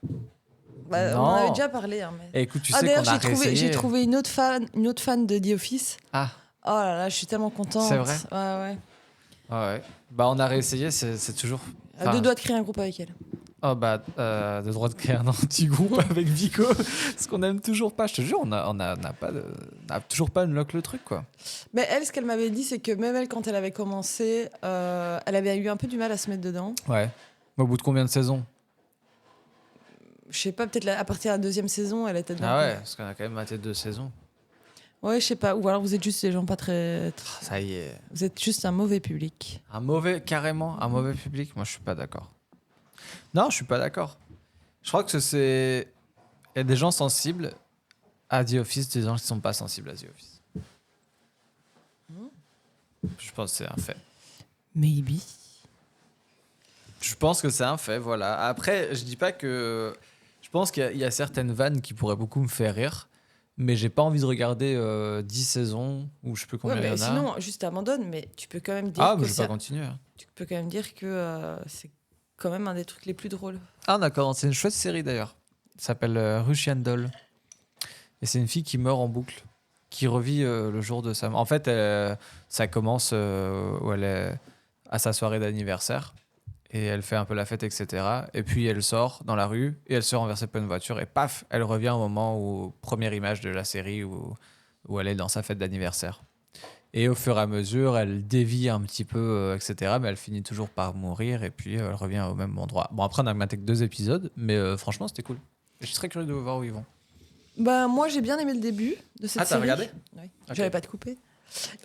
Bah, on Non. en avait déjà parlé. Hein, mais... Et écoute, tu Ah, sais d'ailleurs, qu'on a réessayé. j'ai trouvé une autre fan de The Office. Ah, Oh là là, je suis tellement contente. C'est vrai Ouais. ouais. Bah, on a réessayé, c'est toujours. À deux doigts de créer un groupe avec elle. Oh, bah, de droit de créer un anti-groupe avec Vico, ce qu'on aime toujours pas. Je te jure, on a toujours pas unlock le truc, quoi. Mais elle, ce qu'elle m'avait dit, c'est que même elle, quand elle avait commencé, elle avait eu un peu du mal à se mettre dedans. Ouais. Au bout de combien de saisons? Je sais pas, peut-être à partir de la deuxième saison, elle était dedans. Ah ouais, parce qu'on a quand même maté 2 saisons. Ouais, je sais pas. Ou alors vous êtes juste des gens pas très. Ça y est. Vous êtes juste un mauvais public. Carrément, un mauvais public. Moi, je suis pas d'accord. Non, je suis pas d'accord. Je crois que c'est. Il y a des gens sensibles à The Office, des gens qui sont pas sensibles à The Office. Je pense que c'est un fait. Maybe. Je pense que c'est un fait, voilà. Après, je dis pas que. Je pense qu'il y a certaines vannes qui pourraient beaucoup me faire rire, mais j'ai pas envie de regarder 10 saisons où je peux combien Ouais, il y mais en a. sinon, juste abandonne, mais tu peux quand même dire Ah, que mais je vais ça- pas continuer. tu peux quand même dire que c'est quand même un des trucs les plus drôles. Ah, d'accord, c'est une chouette série d'ailleurs. Ça s'appelle Russian Doll. Et c'est une fille qui meurt en boucle, qui revit le jour de sa mort. En fait, ça commence où elle est à sa soirée d'anniversaire et elle fait un peu la fête, etc. Et puis elle sort dans la rue et elle se renverse plein de voitures et paf, elle revient au moment où, première image de la série où elle est dans sa fête d'anniversaire. Et au fur et à mesure, elle dévie un petit peu, etc. Mais elle finit toujours par mourir et puis elle revient au même endroit. Bon, après, on a maté que 2 épisodes, mais franchement, c'était cool. Je suis très curieux de voir où ils vont. Bah, moi, j'ai bien aimé le début de cette Ah, t'as série. regardé? Oui. Ok. J'allais pas te couper.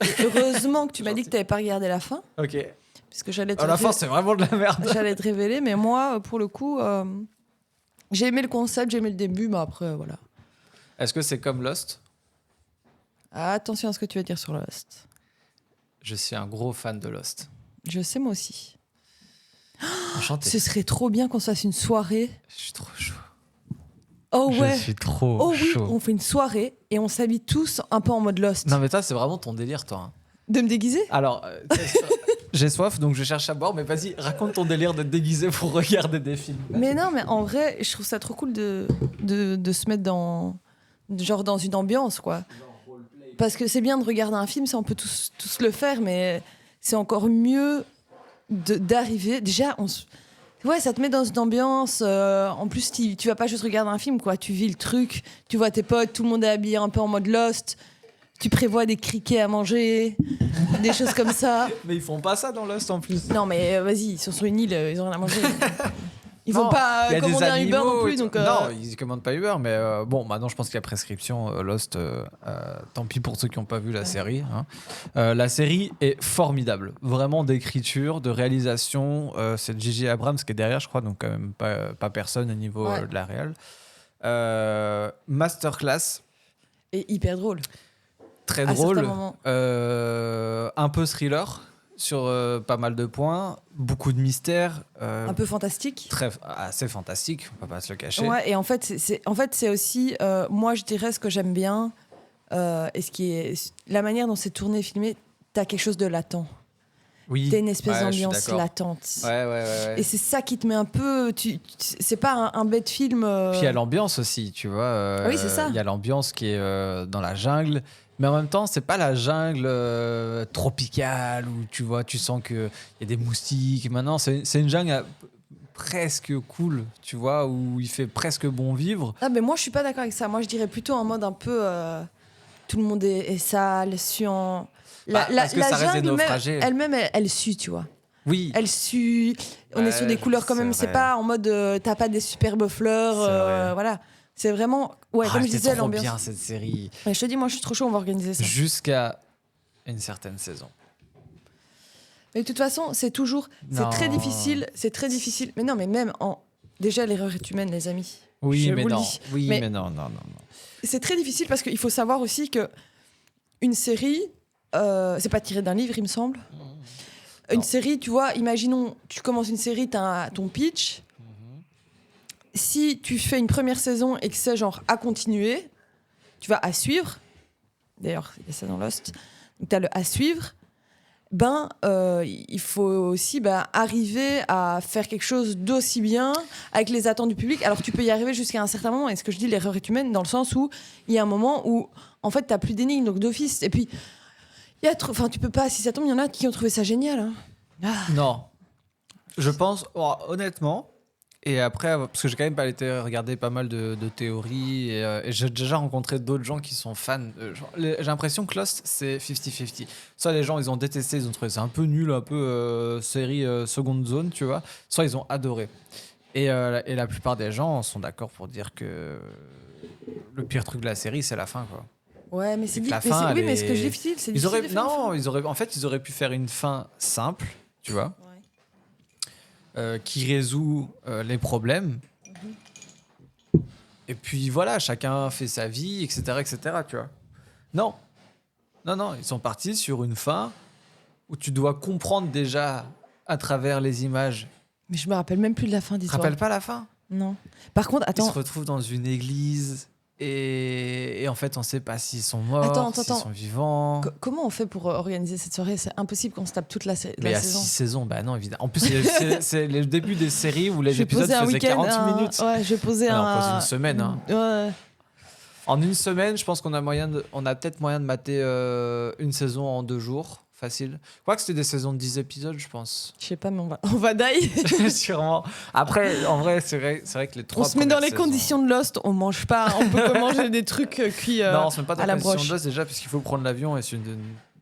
Et heureusement que tu m'as dit que tu n'avais pas regardé la fin, Ok. puisque j'allais te, À la fin, c'est vraiment de la merde. j'allais te révéler. Mais moi, pour le coup, j'ai aimé le concept, j'ai aimé le début, mais après, voilà. Est-ce que c'est comme Lost? Attention à ce que tu vas dire sur Lost. Je suis un gros fan de Lost. Je sais, moi aussi. Enchanté. Ce serait trop bien qu'on se fasse une soirée. Je suis trop chaud. Oh ouais. Je suis trop Oh oui, chaud. on fait une soirée et on s'habille tous un peu en mode Lost. Non, mais toi, c'est vraiment ton délire, toi. hein. De me déguiser? Alors, j'ai soif, donc je cherche à boire, mais vas-y, raconte ton délire d'être déguisé pour regarder des films. Mais non, mais en vrai, je trouve ça trop cool de se mettre dans une ambiance, quoi. Parce que c'est bien de regarder un film, ça on peut tous le faire, mais c'est encore mieux d'arriver. Déjà, ouais, ça te met dans une ambiance. En plus, tu vas pas juste regarder un film, quoi. Tu vis le truc, tu vois tes potes, tout le monde est habillé un peu en mode Lost. Tu prévois des criquets à manger, des choses comme ça. Mais ils font pas ça dans Lost en plus. Non, mais vas-y, ils sont sur une île, ils ont rien à manger. Ils vont Non, pas il y a des commander un Uber animaux non et plus. tout. Donc, Non, ils commandent pas Uber, mais bon, maintenant je pense qu'il y a prescription Lost. Tant pis pour ceux qui n'ont pas vu la série. hein. La série est formidable, vraiment d'écriture, de réalisation. C'est J.J. Abrams qui est derrière, je crois, donc quand même pas personne au niveau Ouais. de la réal. Masterclass, et hyper drôle. très À drôle, certains moments. un peu thriller sur pas mal de points, beaucoup de mystères. Un peu fantastique. Assez fantastique, on peut pas se le cacher. Ouais, et en fait, c'est aussi, moi, je dirais ce que j'aime bien, et ce qui est la manière dont c'est tourné et filmé, t'as quelque chose de latent. Oui. T'as une espèce Ouais, je suis d'ambiance d'accord. latente. Ouais. Et c'est ça qui te met un peu. C'est pas un bête film. Puis il y a l'ambiance aussi, tu vois. Oui, c'est ça. Il y a l'ambiance qui est dans la jungle, mais en même temps, c'est pas la jungle tropicale où tu vois, tu sens qu'il y a des moustiques. Maintenant, c'est une jungle presque cool, tu vois, où il fait presque bon vivre. Ah, mais moi, je suis pas d'accord avec ça. Moi, je dirais plutôt en mode un peu. Tout le monde est sale, suant. Parce que ça reste des jungle naufragés. elle-même, elle sue, tu vois. Oui. Elle sue. On est sur des couleurs quand c'est même. C'est vrai. pas en mode t'as pas des superbes fleurs. C'est vrai. Voilà. C'est vraiment. Ouais, comme je c'était disais, trop l'ambiance. bien cette série. Ouais, je te dis, moi, je suis trop chaud. On va organiser ça. Jusqu'à une certaine saison. Mais de toute façon, c'est toujours. Non. C'est très difficile. C'est très difficile. Mais non, mais même en. Déjà, l'erreur est humaine, les amis. Oui, Je mais vous le non. dis. Oui, Mais- mais non. C'est très difficile parce qu'il faut savoir aussi que une série, c'est pas tiré d'un livre, il me semble. Une Non. série, tu vois, imaginons, tu commences une série, t'as ton pitch. Si tu fais une première saison et que c'est genre à continuer, tu vas à suivre. D'ailleurs, il y a ça dans Lost. Donc tu as le à suivre. Il faut aussi arriver à faire quelque chose d'aussi bien avec les attentes du public. Alors tu peux y arriver jusqu'à un certain moment. Et ce que je dis, l'erreur est humaine dans le sens où il y a un moment où en fait t'as plus d'énigmes, donc d'office. Et puis il y a trop. Enfin, tu peux pas. Si ça tombe, il y en a qui ont trouvé ça génial. Hein. Non. Je pense, honnêtement, et après, parce que j'ai quand même été regarder pas mal de théories, et j'ai déjà rencontré d'autres gens qui sont fans. J'ai l'impression que Lost, c'est 50-50. Soit les gens, ils ont détesté, ils ont trouvé ça un peu nul, un peu série seconde zone, tu vois. Soit ils ont adoré. Et la plupart des gens sont d'accord pour dire que le pire truc de la série, c'est la fin, quoi. Ouais, mais c'est que dit. la Mais fin, oui, elle mais ce que est- je dis, c'est difficile. Ils auraient, de faire une non, fin. en fait, ils auraient pu faire une fin simple, tu vois. Ouais. Qui résout les problèmes. Et puis voilà, chacun fait sa vie, etc., tu vois. Non, ils sont partis sur une fin où tu dois comprendre déjà à travers les images. Mais je me rappelle même plus de la fin Tu te d'histoire. rappelles pas la fin? Non. Par contre, Ils se attends. retrouvent dans une église et en fait, on sait pas s'ils sont morts, Attends. s'ils sont vivants. Comment on fait pour organiser cette soirée? C'est impossible qu'on se tape toute la Mais il y a saison. 6 saisons, bah non, évidemment. En plus, c'est le début des séries où les Je vais épisodes poser un faisaient week-end. 40 minutes. Ouais, je vais poser Ah non, un. on pose une semaine, hein. Ouais. En une semaine, je pense qu'on a peut-être moyen de mater une saison en 2 jours. Facile. Je crois que c'était des saisons de 10 épisodes, je pense. Je sais pas, mais on va die. Sûrement. Après, en vrai, c'est vrai que les 3 On se met dans les conditions de Lost, on mange pas, on peut pas manger des trucs cuits non, on se met pas dans à la les conditions broche. de Lost déjà, parce qu'il faut prendre l'avion et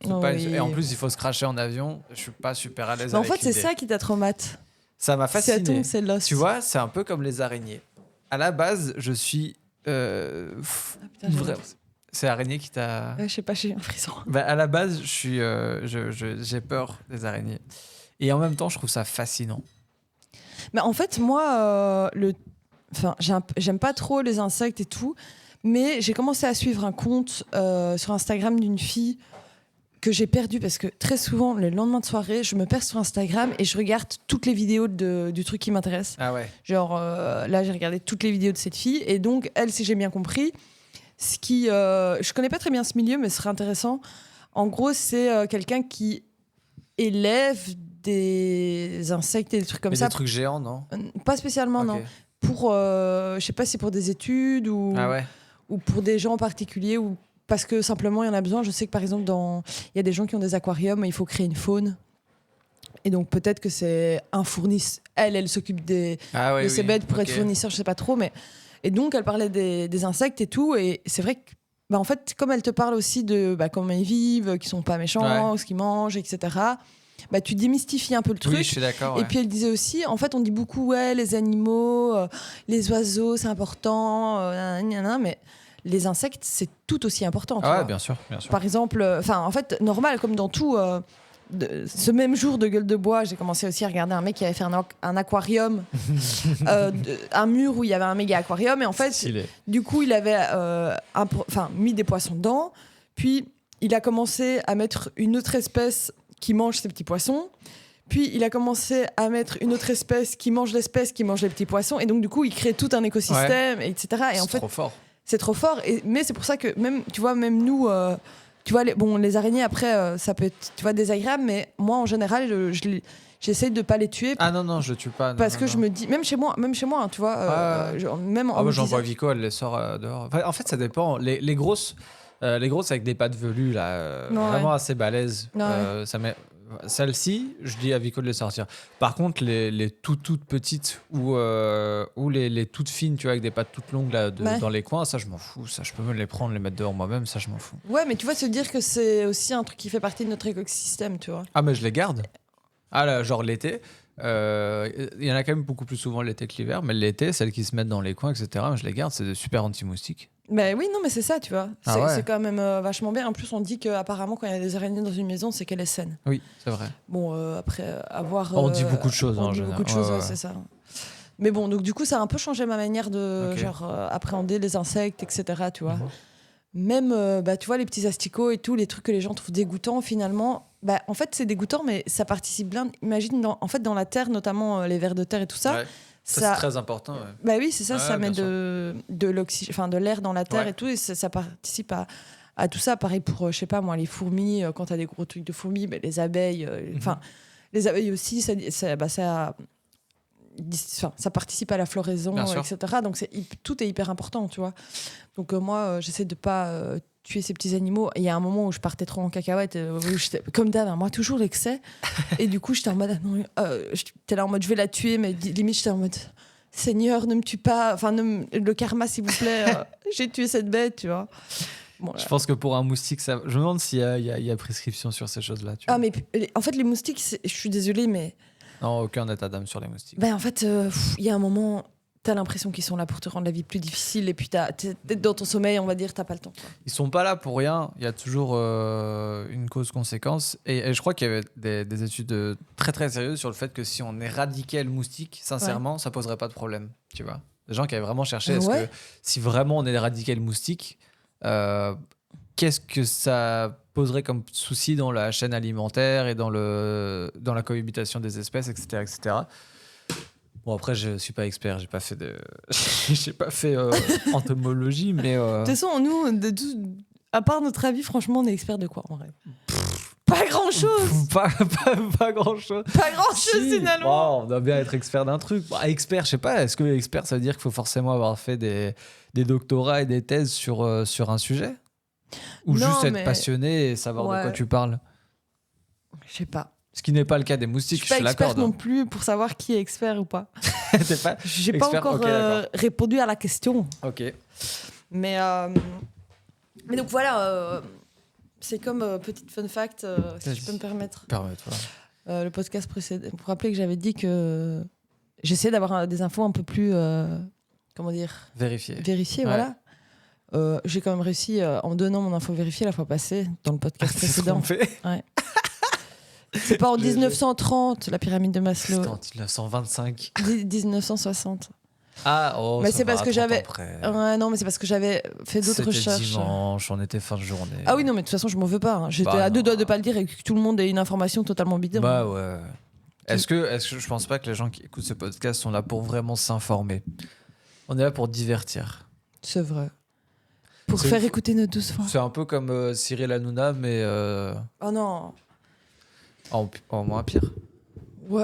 Oh pas oui. et en plus, il faut se cracher en avion. Je suis pas super à l'aise Mais en avec fait, c'est l'idée. ça qui t'a traumatisé. Ça m'a C'est fasciné. Atom, c'est Lost. Tu vois, c'est un peu comme les araignées. À la base, je suis Ah, putain, j'ai- vrai. C'est l'araignée qui t'a. Ouais, je sais pas, j'ai un frisson. Bah, à la base, je suis, j'ai peur des araignées. Et en même temps, je trouve ça fascinant. Mais en fait, moi, enfin, j'aime pas trop les insectes et tout, mais j'ai commencé à suivre un compte sur Instagram d'une fille que j'ai perdu parce que très souvent, le lendemain de soirée, je me perds sur Instagram et je regarde toutes les vidéos du truc qui m'intéresse. Ah ouais. Genre, là, j'ai regardé toutes les vidéos de cette fille. Et donc, elle, si j'ai bien compris, ce qui... je connais pas très bien ce milieu, mais ce serait intéressant. En gros, c'est quelqu'un qui élève des insectes et des trucs comme Mais ça. des trucs géants, non? Pas spécialement, Ok. non. Pour, je sais pas si c'est pour des études ou, Ah ouais. ou pour des gens en particulier ou parce que simplement il y en a besoin. Je sais que par exemple, il y a des gens qui ont des aquariums, il faut créer une faune. Et donc peut-être que c'est un fournisseur. Elle s'occupe Ah ouais, de ces oui. bêtes pour Ok. être fournisseur, je sais pas trop. Mais... Et donc elle parlait des insectes et tout. Et c'est vrai que, bah, en fait, comme elle te parle aussi de comment ils vivent, qu'ils sont pas méchants, ce qu'ils mangent, etc., bah, tu démystifies un peu le truc. Oui, je suis d'accord. Et Ouais. puis elle disait aussi, en fait, on dit beaucoup, ouais, les animaux, les oiseaux, c'est important, nanana, mais les insectes, c'est tout aussi important. tu Ah ouais, vois. bien sûr, bien sûr. Par exemple, en fait, normal, comme dans tout, ce même jour de Gueule de Bois, j'ai commencé aussi à regarder un mec qui avait fait un aquarium, un mur où il y avait un méga aquarium, et en fait, Stylé. du coup, il avait mis des poissons dedans, puis il a commencé à mettre une autre espèce qui mange ces petits poissons. Puis il a commencé à mettre une autre espèce qui mange l'espèce qui mange les petits poissons. Et donc, du coup, il crée tout un écosystème, etc. Et en C'est fait, trop fort. c'est trop fort. Mais c'est pour ça que même, tu vois, même nous, tu vois, les araignées, après, ça peut être, tu vois, désagréable. Mais moi, en général, j'essaye de pas les tuer. Ah non, non, je tue pas. Non, parce non, que non. je me dis, même chez moi, hein, tu vois, Ouais. même en Ah, moi, me j'en disant- vois Vico, elle les sort dehors. Enfin, en fait, ça dépend. Les grosses avec des pattes velues, là, Ouais. vraiment assez balèzes. Ouais. Ça met... Celle-ci, je dis à Vico de les sortir. Par contre, les toutes petites ou les toutes fines, tu vois, avec des pattes toutes longues là, Ouais. dans les coins, ça, je m'en fous. Ça, je peux me les prendre, les mettre dehors moi-même, ça, je m'en fous. Ouais, mais tu vois, se dire que c'est aussi un truc qui fait partie de notre écosystème, tu vois. Ah, mais je les garde. Ah, là, genre l'été. Il y en a quand même beaucoup plus souvent l'été que l'hiver, mais l'été, celles qui se mettent dans les coins, etc., je les garde, c'est des super anti-moustiques. Mais oui, non, mais c'est ça, tu vois. Ah C'est ouais. c'est quand même vachement bien. En plus, on dit qu'apparemment, quand il y a des araignées dans une maison, c'est qu'elle est saine. Oui, c'est vrai. Bon, après, avoir. On dit beaucoup de choses, On en dit général. beaucoup de choses, Ouais, ouais, ouais. c'est ça. Mais bon, donc du coup, ça a un peu changé ma manière de Ok. appréhender les insectes, etc. Tu vois. Mhm. Même, tu vois, les petits asticots et tout, les trucs que les gens trouvent dégoûtants, finalement, en fait, c'est dégoûtant, mais ça participe bien. Imagine, dans la terre, notamment les vers de terre et tout ça. Ouais. Ça, c'est très important. Ouais. Bah oui, c'est ça, Ouais, ça met bien de l'oxygène, enfin de l'air dans la terre Ouais. et tout, et ça participe à tout ça. Pareil pour, je sais pas moi, les fourmis, quand t'as des gros trucs de fourmis, les abeilles, enfin, les abeilles aussi, ça participe à la floraison, Bien sûr. etc. Donc tout est hyper important, tu vois. Donc moi, j'essaie de pas tuer ces petits animaux. Et il y a un moment où je partais trop en cacahuète, comme d'hab, hein, moi toujours l'excès. Et du coup, j'étais en mode, j'étais là en mode, je vais la tuer, mais limite, j'étais en mode, Seigneur, ne me tue pas, enfin, le karma, s'il vous plaît, j'ai tué cette bête, tu vois. Bon, Je pense que pour un moustique, ça... je me demande s'il y a prescription sur ces choses-là. Tu vois. ah, mais en fait, les moustiques, je suis désolée, mais Non, aucun état d'âme sur les moustiques. en fait, il y a un moment, t'as l'impression qu'ils sont là pour te rendre la vie plus difficile, et puis t'es dans ton sommeil, on va dire, t'as pas le temps. Quoi. Ils sont pas là pour rien. Il y a toujours une cause-conséquence. Et je crois qu'il y avait des études très très sérieuses sur le fait que si on éradiquait le moustique, sincèrement, ça poserait pas de problème. Tu vois, des gens qui avaient vraiment cherché est-ce Ouais. que si vraiment on éradiquait le moustique, qu'est-ce que ça poserait comme souci dans la chaîne alimentaire et dans la cohabitation des espèces, etc., etc. Bon, après, je suis pas expert, j'ai pas fait j'ai pas fait entomologie, mais. De toute façon, nous, à part notre avis, franchement, on est experts de quoi en vrai? Pas grand-chose. pas grand-chose. Pas grand-chose finalement. On doit bien être expert d'un truc. Bah, expert, je sais pas, est-ce que expert, ça veut dire qu'il faut forcément avoir fait des doctorats et des thèses sur un sujet? Ou Non, juste être mais- passionné et savoir de quoi Ouais. tu parles? Je sais pas. Ce qui n'est pas le cas des Je moustiques, suis pas je experte l'accorde. non plus pour savoir qui est expert ou pas. T'es pas J'ai pas expert, encore ok, d'accord. répondu à la question. Ok. Mais donc voilà, c'est comme petite fun fact, si je peux me permettre. Permets-toi. Le podcast précédent, pour rappeler que j'avais dit que j'essaie d'avoir des infos un peu plus, comment dire, Vérifier. vérifiées, Ouais. voilà. J'ai quand même réussi en donnant mon info vérifiée la fois passée dans le podcast C'est ce qu'on précédent. fait. C'est pas en Je- 1930 la pyramide de C'était Maslow, en 1925. 1960. Ah, oh, Mais ça c'est va, parce que 30 j'avais- ans après. Ouais, non, mais c'est parce que j'avais fait d'autres C'était recherches. dimanche, on était fin de journée. Ah oui, non, mais de toute façon, je m'en veux pas. Hein. J'étais Bah à deux non. doigts de pas le dire et que tout le monde ait une information totalement bidon. Bah ouais. Est-ce que je pense pas que les gens qui écoutent ce podcast sont là pour vraiment s'informer? On est là pour divertir. C'est vrai. Pour C'est- faire écouter nos 12 voix. C'est un peu comme Cyril Hanouna, mais Oh non. en moins pire. Ouais,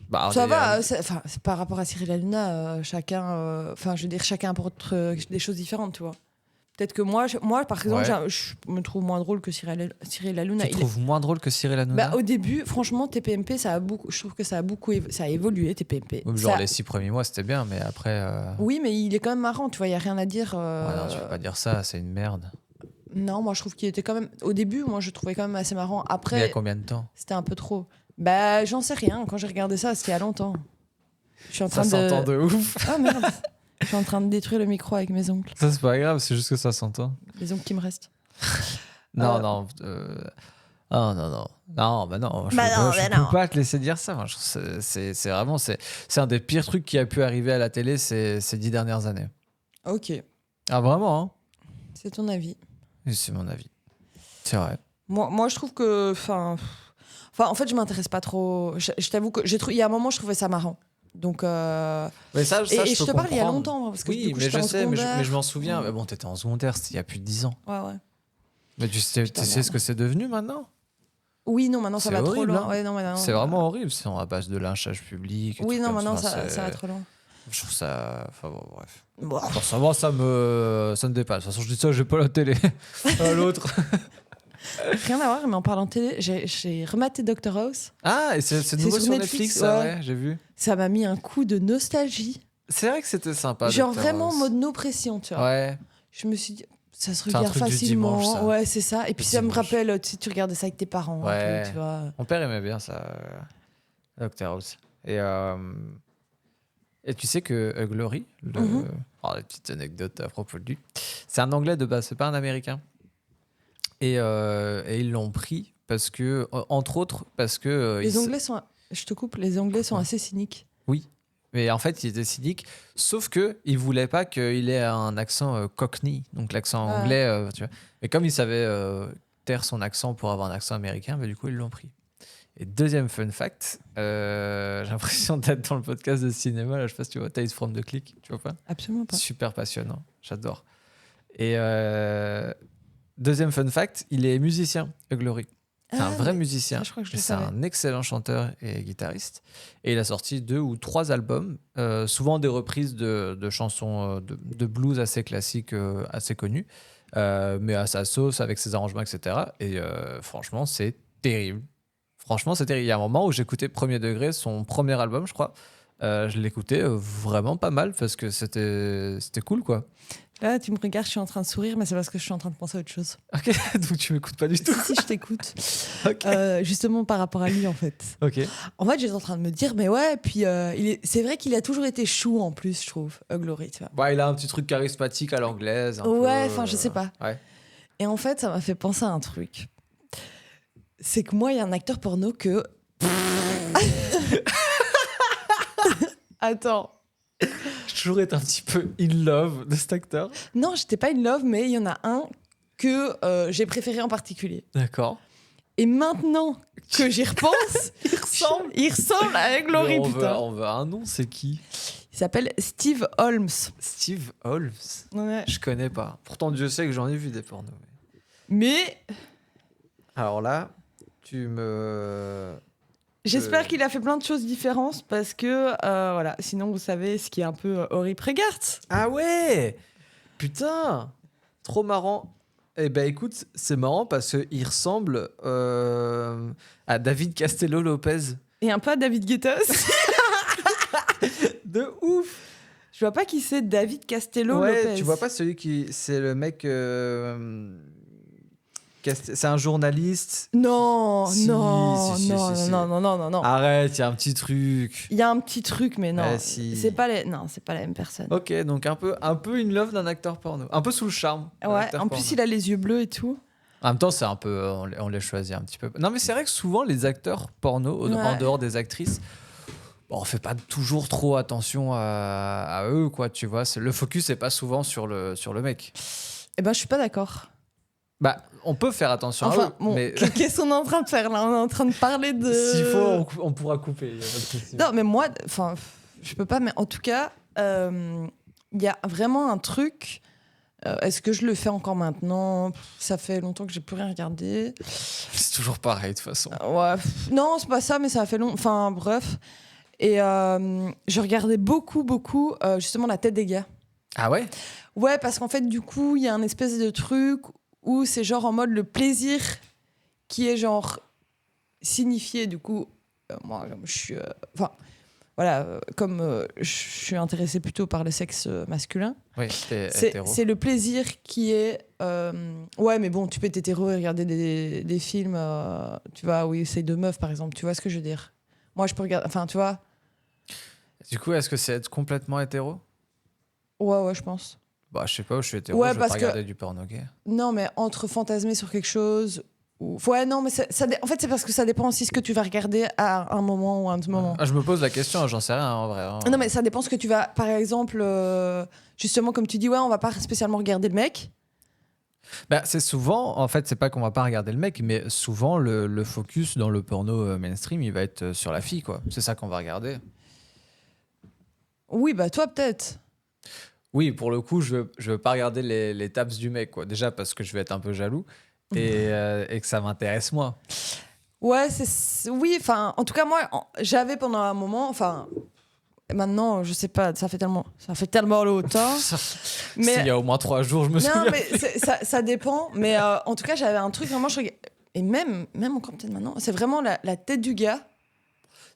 Bah, on ça est- va. C'est par rapport à Cyril Hanouna, chacun. Enfin, je veux dire, chacun apporte des choses différentes, tu vois. Peut-être que moi, par exemple, Ouais. je me trouve moins drôle que Cyril Hanouna. Tu trouves moins drôle que Cyril Hanouna? Bah, au début, franchement, TPMP, je trouve que ça a évolué, TPMP. Genre Ça- les 6 premiers mois, c'était bien, mais après. Oui, mais il est quand même marrant, tu vois, il n'y a rien à dire. Ouais, non, tu peux pas dire ça, c'est une merde. Non, moi, je trouve qu'il était quand même. Au début, moi, je trouvais quand même assez marrant. Mais il y a Après, combien de temps? c'était un peu trop. Bah, j'en sais rien. Quand j'ai regardé ça, c'était il y a longtemps. Je suis en train Ça de. s'entend de ouf. Ah merde. Je suis en train de détruire le micro avec mes ongles. Ça, c'est pas grave, c'est juste que ça s'entend. Les ongles qui me restent. Non, Euh. non. Oh, non, non. Non, bah non. Je Bah peux, non, je bah peux non. pas te laisser dire ça. Moi, je trouve que c'est vraiment. C'est un des pires trucs qui a pu arriver à la télé ces 10 dernières années. Ok. Ah, vraiment, hein? C'est ton avis. Et c'est mon avis. C'est vrai. Moi, je trouve que. Enfin, en fait, je m'intéresse pas trop. Je t'avoue que il y a un moment, je trouvais ça marrant. Donc. Mais ça, Et je peux te parle il y a comprendre. longtemps, moi, parce que Oui, du coup, mais j'étais je en sais, mais secondaire. je m'en souviens. Mais bon, t'étais en secondaire, c'était il y a plus de 10 ans. Ouais, ouais. Mais tu sais Putain, ce que c'est devenu maintenant? Oui, non, maintenant ça C'est va trop horrible, loin. hein. Ouais, non, maintenant, C'est vraiment horrible. C'est à base de lynchage public. et Oui, tout non, comme maintenant ça, ça va trop loin. Je trouve ça. Enfin bon, bref. Bon. Pour savoir, ça me dépasse. De toute façon, je dis ça, j'ai pas la télé. L'autre. Rien à voir, mais en parlant de télé, j'ai rematé Dr House. Ah, et c'est nouveau sur sur Netflix, Netflix, ça, ouais. ouais, j'ai vu. Ça m'a mis un coup de nostalgie. C'est vrai que c'était sympa. Genre Dr. vraiment en House. mode no pression, tu vois. Ouais. Je me suis dit, ça se C'est un regarde truc du facilement. dimanche, ça. Ouais, c'est ça. Et puis ça me dimanche. rappelle, tu sais, tu regardais ça avec tes parents. un Ouais. peu, tu vois. Mon père aimait bien ça, Dr. House. Et tu sais que Hugh Laurie, Mhm. la petite anecdote à propos de lui, c'est un Anglais de base, c'est pas un Américain. Et ils l'ont pris parce que, entre autres, parce que. Les Anglais sont. Je te coupe, les Anglais sont Ouais. assez cyniques. Oui. Mais en fait, il était cynique, sauf que il voulait pas qu'il ait un accent cockney, donc l'accent Ah. anglais, tu vois. Mais comme il savait taire son accent pour avoir un accent américain, bah, du coup, ils l'ont pris. Et deuxième fun fact, j'ai l'impression d'être dans le podcast de cinéma, là, je sais pas si tu vois Tales from the Click, tu vois pas? Absolument pas. Super passionnant, j'adore. Et deuxième fun fact, il est musicien, Hugh Laurie. C'est un vrai musicien. ça, je crois que je Et le c'est savais. un excellent chanteur et guitariste. Et il a sorti 2 ou 3 albums, souvent des reprises de chansons de blues assez classiques, assez connues, mais à sa sauce, avec ses arrangements, etc. Et franchement, c'est terrible. Franchement, c'est terrible. Il y a un moment où j'écoutais Premier Degré, son premier album, je crois. Je l'écoutais vraiment pas mal parce que c'était cool, quoi. Là, tu me regardes, je suis en train de sourire, mais c'est parce que je suis en train de penser à autre chose. Ok, donc tu m'écoutes pas du tout. Si, je t'écoute. Ok. Justement par rapport à lui, en fait. Ok. En fait, j'étais en train de me dire, mais ouais, puis c'est vrai qu'il a toujours été chou en plus, je trouve, Hugh Laurie, tu vois. Bah, il a un petit truc charismatique à l'anglaise. un Ouais, peu, enfin, je sais pas. Ouais. Et en fait, ça m'a fait penser à un truc. C'est que moi, il y a un acteur porno que. Attends. J'ai toujours été un petit peu in love de cet acteur. Non, j'étais pas in love, mais il y en a un que j'ai préféré en particulier. D'accord. Et maintenant que j'y repense, il ressemble à Glory, Mais putain. on veut un nom, c'est qui? Il s'appelle Steve Holmes. Steve Holmes. Ouais. Je connais pas. Pourtant, Dieu sait que j'en ai vu des pornos. Mais Alors là, tu me... j'espère qu'il a fait plein de choses différentes parce que, voilà, sinon vous savez ce qui est un peu Henri Prégart. Ah ouais! Putain! Trop marrant. Eh ben écoute, c'est marrant parce qu'il ressemble à David Castello-Lopez. Et un peu à David Guetta aussi. De ouf! Je vois pas qui c'est David Castello Ouais, Lopez. tu vois pas celui qui... C'est le mec... C'est un journaliste. Non, Si, non, si, non, si, si. non, non, non, non, non. Arrête, il y a un petit truc. Il y a un petit truc, mais non. Si. C'est pas non, c'est pas la même personne. Ok, donc un peu in love d'un acteur porno. Un peu sous le charme. d'un Ouais, acteur en porno. plus il a les yeux bleus et tout. En même temps, c'est un peu... On les choisit un petit peu. Non, mais c'est vrai que souvent, les acteurs porno, en Ouais. dehors des actrices, bon, on fait pas toujours trop attention à eux, quoi, tu vois. Le focus n'est pas souvent sur le mec. Eh ben, je suis pas d'accord. Bah, on peut faire attention à Enfin, eux, bon, mais qu'est-ce qu'on est en train de faire là? On est en train de parler de. s'il faut, on pourra couper. Y a pas de souci. Non, mais moi, enfin, je peux pas, mais en tout cas, il y a vraiment un truc. Est-ce que je le fais encore maintenant? Ça fait longtemps que j'ai plus rien regardé. C'est toujours pareil, de toute façon. Ouais, non, c'est pas ça, mais ça a fait long. Enfin, bref. Et je regardais beaucoup, justement, la tête des gars. Ah ouais? Ouais, parce qu'en fait, du coup, il y a un espèce de truc où c'est genre en mode le plaisir qui est genre signifié. Du coup, moi, comme je suis. Enfin, voilà, comme je suis intéressée plutôt par le sexe masculin, Oui, t'es hétéro. c'est le plaisir qui est. Ouais, mais bon, tu peux être hétéro et regarder des films, tu vois, où c'est deux meufs, par exemple. Tu vois ce que je veux dire? Moi, je peux regarder. Enfin, tu vois. Du coup, est-ce que c'est être complètement hétéro? Ouais, je pense. Bah, je sais pas, je suis hétéro, Ouais, je vais parce pas que- regarder du porno gay. Non, mais entre fantasmer sur quelque chose. Ouais, non, mais en fait, c'est parce que ça dépend aussi ce que tu vas regarder à un moment ou à un autre moment. Ah, je me pose la question, j'en sais rien en vrai. hein. Non, mais ça dépend ce que tu vas. Par exemple, justement, comme tu dis, ouais, on va pas spécialement regarder le mec. Bah, c'est souvent, en fait, c'est pas qu'on va pas regarder le mec, mais souvent le focus dans le porno mainstream, il va être sur la fille, quoi. C'est ça qu'on va regarder. Oui, bah toi, peut-être. Oui, pour le coup, je veux pas regarder les taps du mec, quoi. Déjà parce que je vais être un peu jaloux et que ça m'intéresse moi. Ouais, oui, enfin, en tout cas, moi, j'avais pendant un moment, enfin, maintenant, je sais pas, ça fait tellement longtemps. Mais il y a au moins 3 jours, je me souviens. Non, mais ça dépend. Mais en tout cas, j'avais un truc vraiment. Et même encore peut-être maintenant, c'est vraiment la tête du gars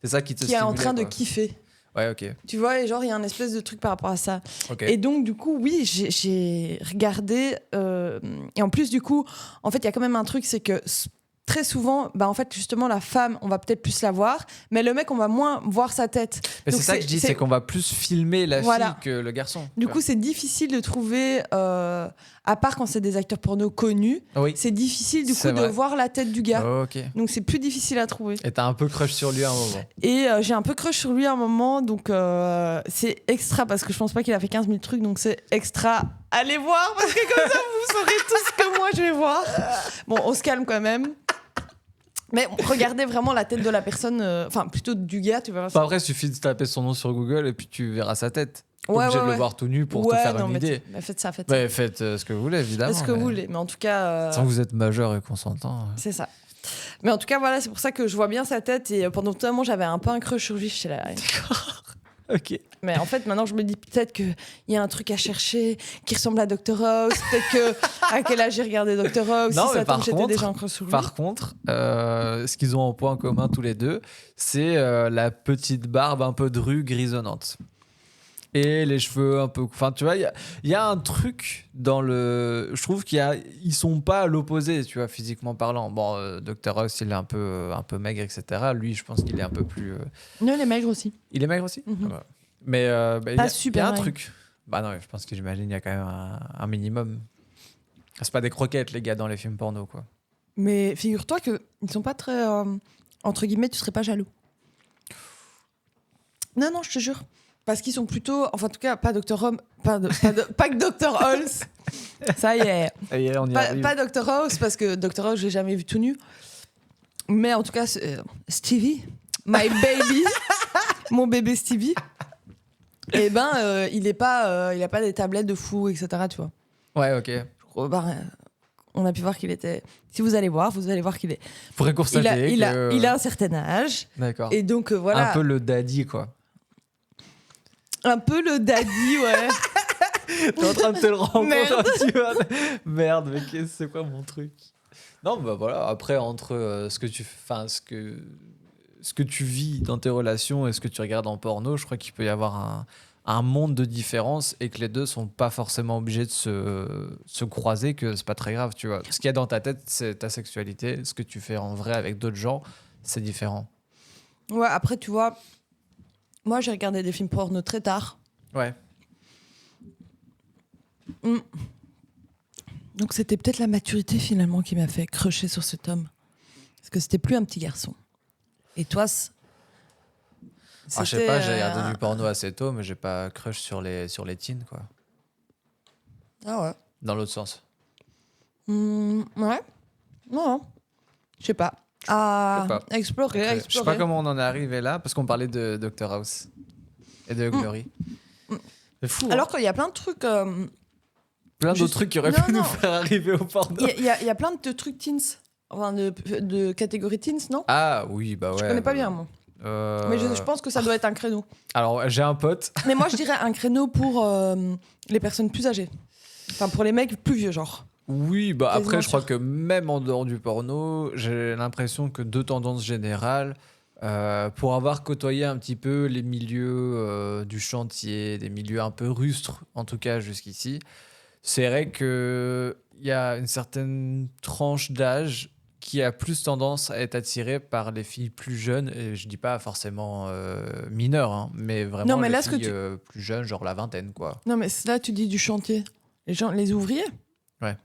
C'est ça qui te qui est en stimulait, train de quoi. kiffer. Ouais, ok. Tu vois, et genre, il y a un espèce de truc par rapport à ça. Ok. Et donc, du coup, oui, j'ai regardé. Et en plus, du coup, en fait, il y a quand même un truc, c'est que très souvent, bah, en fait, justement, la femme, on va peut-être plus la voir, mais le mec, on va moins voir sa tête. Mais c'est Donc, ça que je dis, c'est qu'on va plus filmer la Voilà. fille que le garçon. Du coup, c'est difficile de trouver, à part quand c'est des acteurs porno connus, oui. c'est difficile du coup C'est de vrai. voir la tête du gars. Ok. Donc c'est plus difficile à trouver. Et t'as un peu crush sur lui à un moment. Et j'ai un peu crush sur lui à un moment, donc c'est extra parce que je pense pas qu'il a fait 15 000 trucs, donc c'est extra. Allez voir parce que comme ça vous saurez tout ce que moi je vais voir. Bon, on se calme quand même. Mais regardez vraiment la tête de la personne, enfin plutôt du gars, tu vois. Enfin, après, il suffit de taper son nom sur Google et puis tu verras sa tête. Pas Ouais, obligé de ouais. le voir tout nu pour te faire non, une mais idée. faites ça, faites ça. Ouais, faites ce que vous voulez, évidemment. Faites ce que vous voulez, mais en tout cas. Tant que vous êtes majeur et consentant. C'est ça. Mais en tout cas, voilà, c'est pour ça que je vois bien sa tête et pendant tout un moment, j'avais un peu un crush sur lui. J'étais là. Ok. Mais en fait, maintenant, je me dis peut-être qu'il y a un truc à chercher qui ressemble à Dr House. Peut-être que à quel âge j'ai regardé Dr House. Non, si mais ça par tombe, j'étais contre- déjà en crush sur lui. Par contre, ce qu'ils ont en point commun tous les deux, c'est la petite barbe un peu drue grisonnante. Et les cheveux un peu... Enfin, tu vois, il y a un truc dans le... Je trouve qu'ils sont pas à l'opposé, tu vois, physiquement parlant. Bon, Dr House, il est un peu maigre, etc. Lui, je pense qu'il est un peu plus... Non, les maigres aussi. Il est maigre aussi. Mhm. Ah bah. Mais il Pas y a super un maigre. truc. Bah non, je pense que j'imagine il y a quand même un minimum. C'est pas des croquettes, les gars, dans les films porno, quoi. Mais figure-toi qu'ils sont pas très. Entre guillemets, tu serais pas jaloux. Non, je te jure. Parce qu'ils sont plutôt. Enfin, en tout cas, pas Dr. Homme. Pas que Dr. House. Ça y est. Ça y est, on y Pas, arrive. pas Dr. House, parce que Dr. House, je l'ai jamais vu tout nu. Mais en tout cas, Stevie, my baby, mon bébé Stevie, eh ben, il a pas des tablettes de fou, etc. Tu vois. Ouais, ok. On a pu voir qu'il était. Si vous allez voir qu'il est. Faudrait constater Il a un certain âge. D'accord. Et donc voilà. Un peu le daddy, quoi. Un peu le daddy, ouais. T'es en train de te le rendre Merde. compte, tu vois. Merde, mais c'est quoi mon truc? Non, bah voilà, après, entre ce que tu vis dans tes relations et ce que tu regardes en porno, je crois qu'il peut y avoir un monde de différence et que les deux sont pas forcément obligés de se croiser, que c'est pas très grave, tu vois. Ce qu'il y a dans ta tête, c'est ta sexualité. Ce que tu fais en vrai avec d'autres gens, c'est différent. Ouais, après, tu vois, moi, j'ai regardé des films porno très tard. Ouais. Donc, c'était peut-être la maturité, finalement, qui m'a fait crusher sur cet homme. Parce que c'était plus un petit garçon. Et toi, Je sais pas, j'ai regardé du porno assez tôt, mais j'ai pas crush sur les teens, quoi. Ah ouais. Dans l'autre sens. Ouais. Non. Je sais pas. À Je sais pas. explorer. Je sais pas comment on en est arrivé là, parce qu'on parlait de Dr House et de Glory. C'est fou. Alors qu'il y a plein de trucs. Plein d'autres trucs qui auraient pu nous faire arriver au porno. Il y a plein de trucs teens. Enfin, de catégorie teens, non? Ah oui, bah ouais. Je connais pas bien, moi. Mais je pense que ça doit être un créneau. Alors, j'ai un pote. Mais moi, je dirais un créneau pour les personnes plus âgées. Enfin, pour les mecs plus vieux, genre. Oui, bah après, Quasiment je crois sûr. que même en dehors du porno, j'ai l'impression que deux tendances générales, pour avoir côtoyé un petit peu les milieux du chantier, des milieux un peu rustres, en tout cas jusqu'ici, c'est vrai qu'il y a une certaine tranche d'âge qui a plus tendance à être attirée par les filles plus jeunes, et je dis pas forcément mineures, hein, mais vraiment Non, mais les là, ce que filles plus jeunes, genre la vingtaine, quoi. Non, mais là, tu dis du chantier. Les ouvriers? Ouais.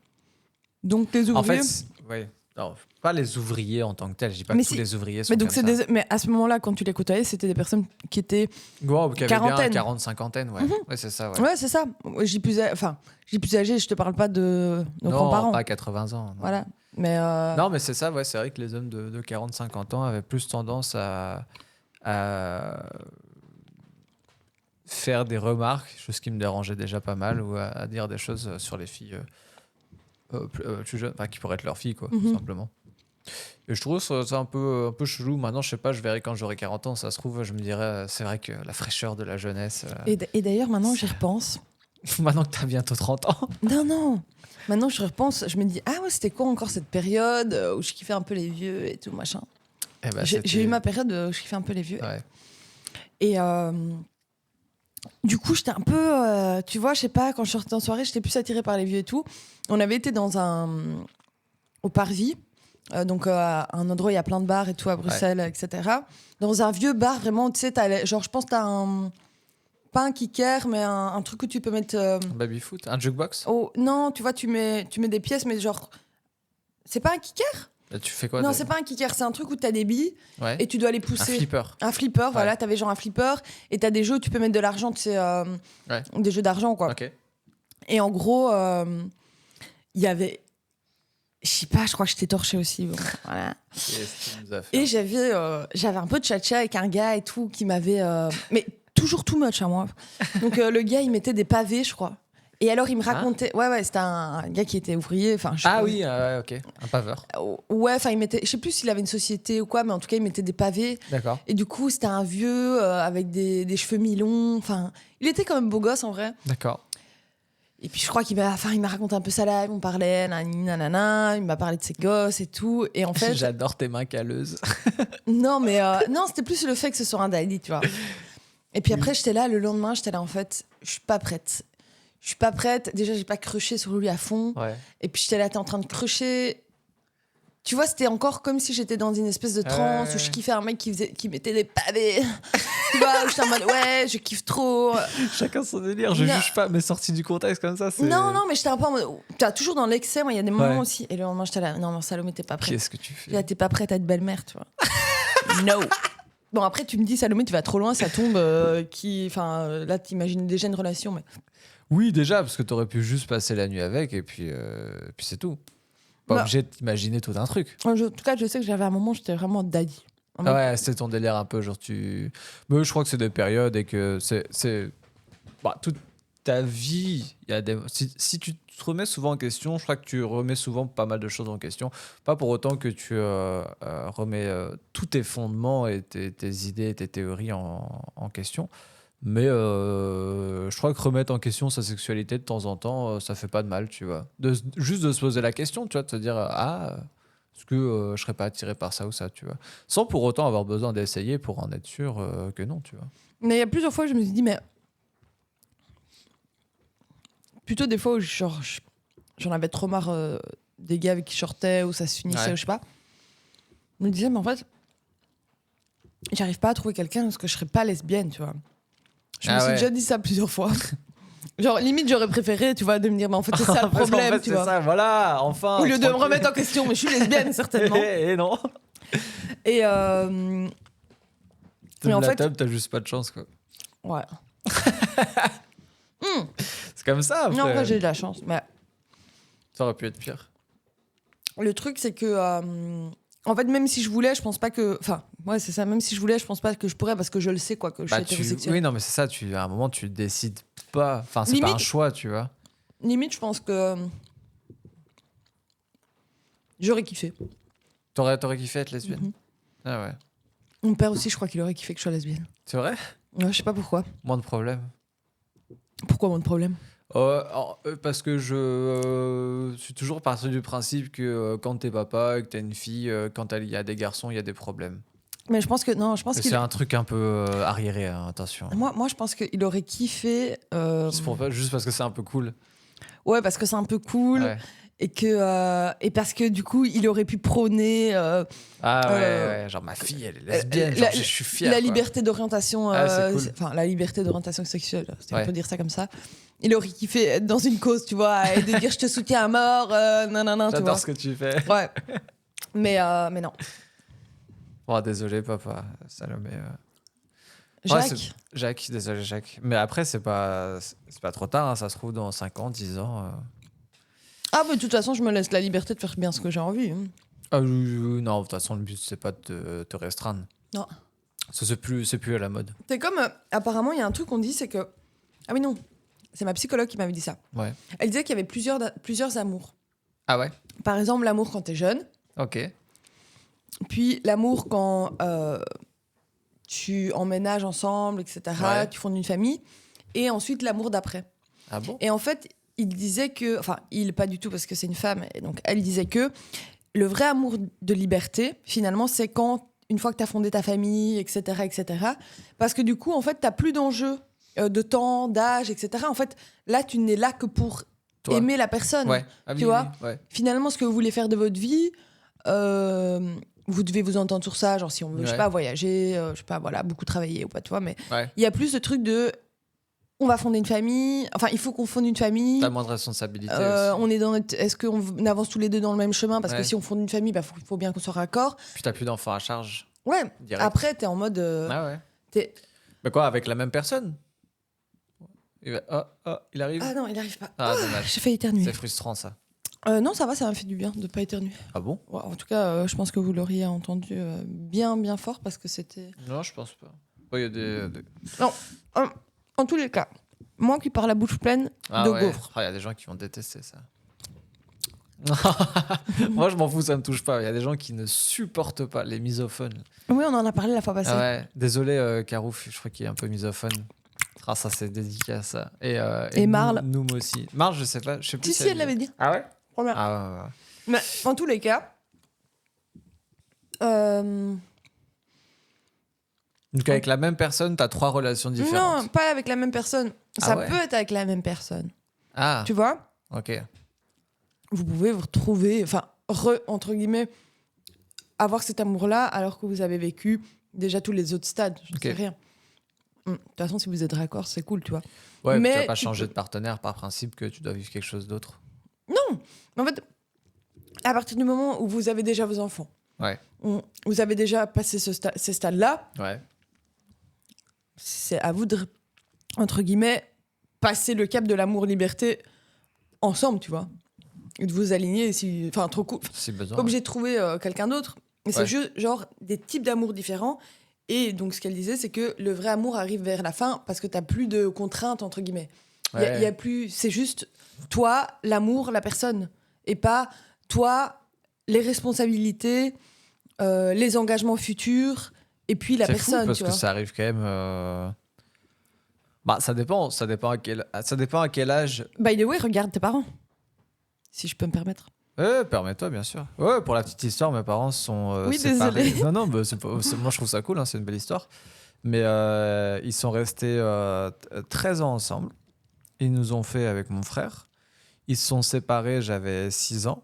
Donc, les En ouvriers. fait, ouais. Non, pas les ouvriers en tant que tels. Je dis pas Mais que tous si- les ouvriers sont Mais donc, comme ça. mais à ce moment-là, quand tu les côtoyais, c'était des personnes qui étaient. Wow, qui avait bien Quarantaine. 40, cinquantaine, ouais. Ouais, c'est ça, ouais. Ouais, c'est ça. Je dis plus âgé, je te parle pas de nos Non, grands-parents. pas 80 ans. Non. Voilà. Mais. Non, mais c'est ça, ouais. C'est vrai que les hommes de 40, 50 ans avaient plus tendance à faire des remarques, chose qui me dérangeait déjà pas mal, ou à dire des choses sur les filles plus jeunes, enfin, qui pourraient être leurs filles, quoi, tout simplement. Et je trouve ça un peu chelou. Maintenant, je sais pas, je verrai quand j'aurai 40 ans, ça se trouve, je me dirais, c'est vrai que la fraîcheur de la jeunesse. Et d'ailleurs, maintenant, j'y repense. Maintenant que t'as bientôt 30 ans. Non. Maintenant, je repense, je me dis, ah ouais, c'était quoi encore cette période où je kiffais un peu les vieux et tout, machin. Eh ben, J'ai eu ma période où je kiffais un peu les vieux. Ouais. Et du coup, j'étais un peu, tu vois, je sais pas, quand je sortais en soirée, j'étais plus attirée par les vieux et tout. On avait été au Parvis, donc un endroit où il y a plein de bars et tout à Bruxelles, etc. Dans un vieux bar, vraiment, tu sais, genre, je pense que t'as pas un kicker, mais un truc où tu peux mettre. Un baby-foot, un jukebox. Oh, non, tu vois, tu mets des pièces, mais genre. C'est pas un kicker? Là, tu fais quoi Non, c'est pas un kicker, c'est un truc où t'as des billes Ouais. et tu dois les Un pousser. flipper. Un flipper, voilà, Ouais. t'avais genre un flipper et t'as des jeux où tu peux mettre de l'argent, tu sais, des jeux d'argent, quoi. Ok. Et en gros, il y avait. Je sais pas, je crois que j'étais torchée aussi. Bon, voilà. Qu'est-ce qu'il nous a fait Et j'avais un peu de tchatcha avec un gars et tout qui m'avait. Mais toujours too much, hein, moi. Donc le gars, il mettait des pavés, je crois. Et alors, il me racontait. Ouais, c'était un gars qui était ouvrier. Enfin, Ah oui, ok. Un paveur. Ouais, enfin, il mettait. Je sais plus s'il avait une société ou quoi, mais en tout cas, il mettait des pavés. D'accord. Et du coup, c'était un vieux avec des cheveux mi-longs. Enfin, il était quand même beau gosse en vrai. D'accord. Et puis je crois qu'il m'a raconté un peu sa life, on parlait, nanana, il m'a parlé de ses gosses et tout. Et en fait, J'adore tes mains calleuses. non, mais non, c'était plus le fait que ce soit un daddy, tu vois. Et puis après, j'étais là, le lendemain, j'étais là, en fait, je suis pas prête. Je suis pas prête. Déjà, j'ai pas crushé sur lui à fond. Ouais. Et puis j'étais là, t'es en train de crusher. Tu vois, c'était encore comme si j'étais dans une espèce de transe où je kiffais un mec qui mettait des pavés. Tu vois, où j'étais en mode, ouais, je kiffe trop. Chacun son délire. Je Non. juge pas, mais sorti du contexte comme ça, c'est. Non, mais j'étais un peu en mode. T'as toujours dans l'excès, moi, il y a des moments Ouais. aussi. Et le lendemain, j'étais là, non, Salomé, t'es pas prête. Qu'est-ce que tu fais Là, t'es pas prête à être belle-mère, tu vois. No. Bon, après, tu me dis, Salomé, tu vas trop loin, ça tombe. Là, t'imagines déjà une relation, mais. Oui, déjà, parce que t'aurais pu juste passer la nuit avec et puis c'est tout. Pas Bah. obligé d'imaginer tout un truc. En tout cas, je sais que j'avais un moment, j'étais vraiment daddy. En Ah mode- ouais, c'était ton délire un peu, genre tu... Mais je crois que c'est des périodes et que c'est... Bah, toute ta vie, il y a des... si tu te remets souvent en question, je crois que tu remets souvent pas mal de choses en question. Pas pour autant que tu remets tous tes fondements et tes idées et tes théories en question. Mais je crois que remettre en question sa sexualité de temps en temps, ça fait pas de mal, tu vois. Juste de se poser la question, tu vois, de se dire, est-ce que je serais pas attiré par ça ou ça, tu vois. Sans pour autant avoir besoin d'essayer pour en être sûr que non, tu vois. Mais il y a plusieurs fois, je me suis dit, mais. Plutôt des fois où j'en avais trop marre des gars avec qui je sortais, où ça se finissait, Ouais. ou je sais pas. Je me disais, mais en fait, j'arrive pas à trouver quelqu'un parce que je serais pas lesbienne, tu vois. Je me Ah suis ouais. déjà dit ça plusieurs fois. Genre, limite, j'aurais préféré, tu vois, de me dire, mais en fait, c'est ça le Parce qu'en problème, fait, tu c'est vois. ça, voilà, enfin. Au lieu de me tranquille. remettre en question, mais je suis lesbienne, certainement. Et non. Et T'aimes en la fait- table, t'as juste pas de chance, quoi. ouais. C'est comme ça, après. Non, en vrai, j'ai de la chance. Mais Ça aurait pu être pire. le truc, c'est que. En fait, même si je voulais, je pense pas que. Enfin, ouais, c'est ça. Même si je voulais, je pense pas que je pourrais parce que je le sais, quoi, que je suis hétérosexuelle. Oui, non, mais c'est ça, à un moment, tu décides pas. Enfin, c'est pas Limite- un choix, tu vois. Limite, je pense que. J'aurais kiffé. T'aurais kiffé être lesbienne. Mhm. Ah ouais. Mon père aussi, je crois qu'il aurait kiffé que je sois lesbienne. C'est vrai? Ouais, je sais pas pourquoi. Moins de problèmes. Pourquoi moins de problème? Parce que je suis toujours parti du principe que quand t'es papa et que t'as une fille, quand il y a des garçons, il y a des problèmes. Mais je pense que. Non, je pense Et qu'il. c'est un truc un peu arriéré, hein, attention. Moi, je pense qu'il aurait kiffé. Juste parce que c'est un peu cool. Ouais, parce que c'est un peu cool. Ouais. Et parce que du coup, il aurait pu prôner Ah ouais, Euh, ouais, genre ma fille, elle est lesbienne, la- genre, je suis fier. la quoi. liberté d'orientation. Ah, c'est cool. Enfin, la liberté d'orientation sexuelle, si Ouais. on peut dire ça comme ça. Il aurait kiffé être dans une cause, tu vois, et de dire je te soutiens à mort, non, tu vois. J'adore ce que tu fais. Ouais. Mais non. Bon, désolé, papa, Salomé. Ouais, Jacques, Jacques, désolé, Jacques. Mais après, c'est pas trop tard, hein, ça se trouve dans 5 ans, 10 ans. ah, mais de toute façon, je me laisse la liberté de faire bien ce que j'ai envie. hein. Ah, non, de toute façon, le but, c'est pas de te restreindre. Non. Ça, c'est plus à la mode. C'est comme, apparemment, il y a un truc qu'on dit, c'est que. Ah oui, non. C'est ma psychologue qui m'avait dit ça. Ouais. Elle disait qu'il y avait plusieurs amours. Ah ouais? Par exemple, l'amour quand t'es jeune, Ok. puis l'amour quand tu emménages ensemble, etc., Ouais. tu fondes une famille, et ensuite l'amour d'après. Ah bon? Et en fait, il disait que, enfin, il pas du tout parce que c'est une femme, et donc elle disait que le vrai amour de liberté, finalement, c'est quand, une fois que tu as fondé ta famille, etc., etc., parce que du coup, en fait, tu n'as plus d'enjeu de temps, d'âge, etc. En fait, là, tu n'es là que pour Toi. aimer la personne. Ouais. Ah, Tu oui, vois oui, ouais. Finalement, ce que vous voulez faire de votre vie, vous devez vous entendre sur ça, genre si on veut, je sais Ouais. pas, voyager, je sais pas, voilà, beaucoup travailler ou pas, tu vois, mais Ouais. il y a plus de trucs de on va fonder une famille, enfin, il faut qu'on fonde une famille. T'as moins de responsabilité aussi. On est dans est-ce qu'on avance tous les deux dans le même chemin parce que Ouais. si on fonde une famille, bah faut bien qu'on soit raccord. Puis t'as plus d'enfants à charge. Ouais. Direct. Après, t'es en mode. Ah ouais. t'es- Mais quoi, avec la même personne? Il arrive? Ah non, il arrive pas. Ah, dommage. J'ai failli éternuer. C'est frustrant, ça. Non, ça va, ça m'a fait du bien de pas éternuer. Ah bon? Ouais, en tout cas, je pense que vous l'auriez entendu bien fort parce que c'était. Non, je pense pas. Il y a des... En tous les cas, moi qui parle la bouche pleine Ah de ouais. gaufres. Ah, il y a des gens qui vont détester ça. Moi, je m'en fous, ça me touche pas. Il y a des gens qui ne supportent pas les misophones. Oui, on en a parlé la fois passée. Ah ouais. Désolé, Carouf, je crois qu'il est un peu misophone. Ah, ça, c'est dédicace, ça. Et Marle. Nous aussi. Marle, je sais pas. Je sais plus Si, elle l'avait dit. Ah ouais? Première. Ah ouais. Mais en tous les cas. Donc, avec la même personne, t'as 3 relations différentes. Non, pas avec la même personne. Ah Ça ouais. peut être avec la même personne. Ah, Tu vois, ok. vous pouvez vous retrouver, enfin, entre guillemets, avoir cet amour-là alors que vous avez vécu déjà tous les autres stades. Je ne Ok. sais rien. De toute façon, si vous êtes raccord, c'est cool, tu vois. Ouais, Mais mais tu vas pas tu changer peux- de partenaire par principe que tu dois vivre quelque chose d'autre. Non, mais en fait, à partir du moment où vous avez déjà vos enfants, Ouais. vous avez déjà passé ces stades-là, Ouais. c'est à vous de, entre guillemets, passer le cap de l'amour-liberté ensemble, tu vois. de vous aligner. Enfin, trop cool. Si besoin. Pas obligé de trouver quelqu'un d'autre. Mais c'est Ouais. juste, genre, des types d'amour différents. Et donc, ce qu'elle disait, c'est que le vrai amour arrive vers la fin parce que t'as plus de contraintes, entre guillemets. Ouais. Y a plus... C'est juste toi, l'amour, la personne. Et pas toi, les responsabilités, les engagements futurs, et puis la C'est fou personne, parce tu que vois. ça arrive quand même. Bah, ça dépend à quel âge. By the way, regarde tes parents. Si je peux me permettre. Ouais, permets-toi, bien sûr. Ouais, pour la petite histoire, mes parents sont Oui, séparés. désolée. Non, bah, moi je trouve ça cool, hein, c'est une belle histoire. Mais ils sont restés 13 ans ensemble. Ils nous ont fait avec mon frère. Ils se sont séparés, j'avais 6 ans.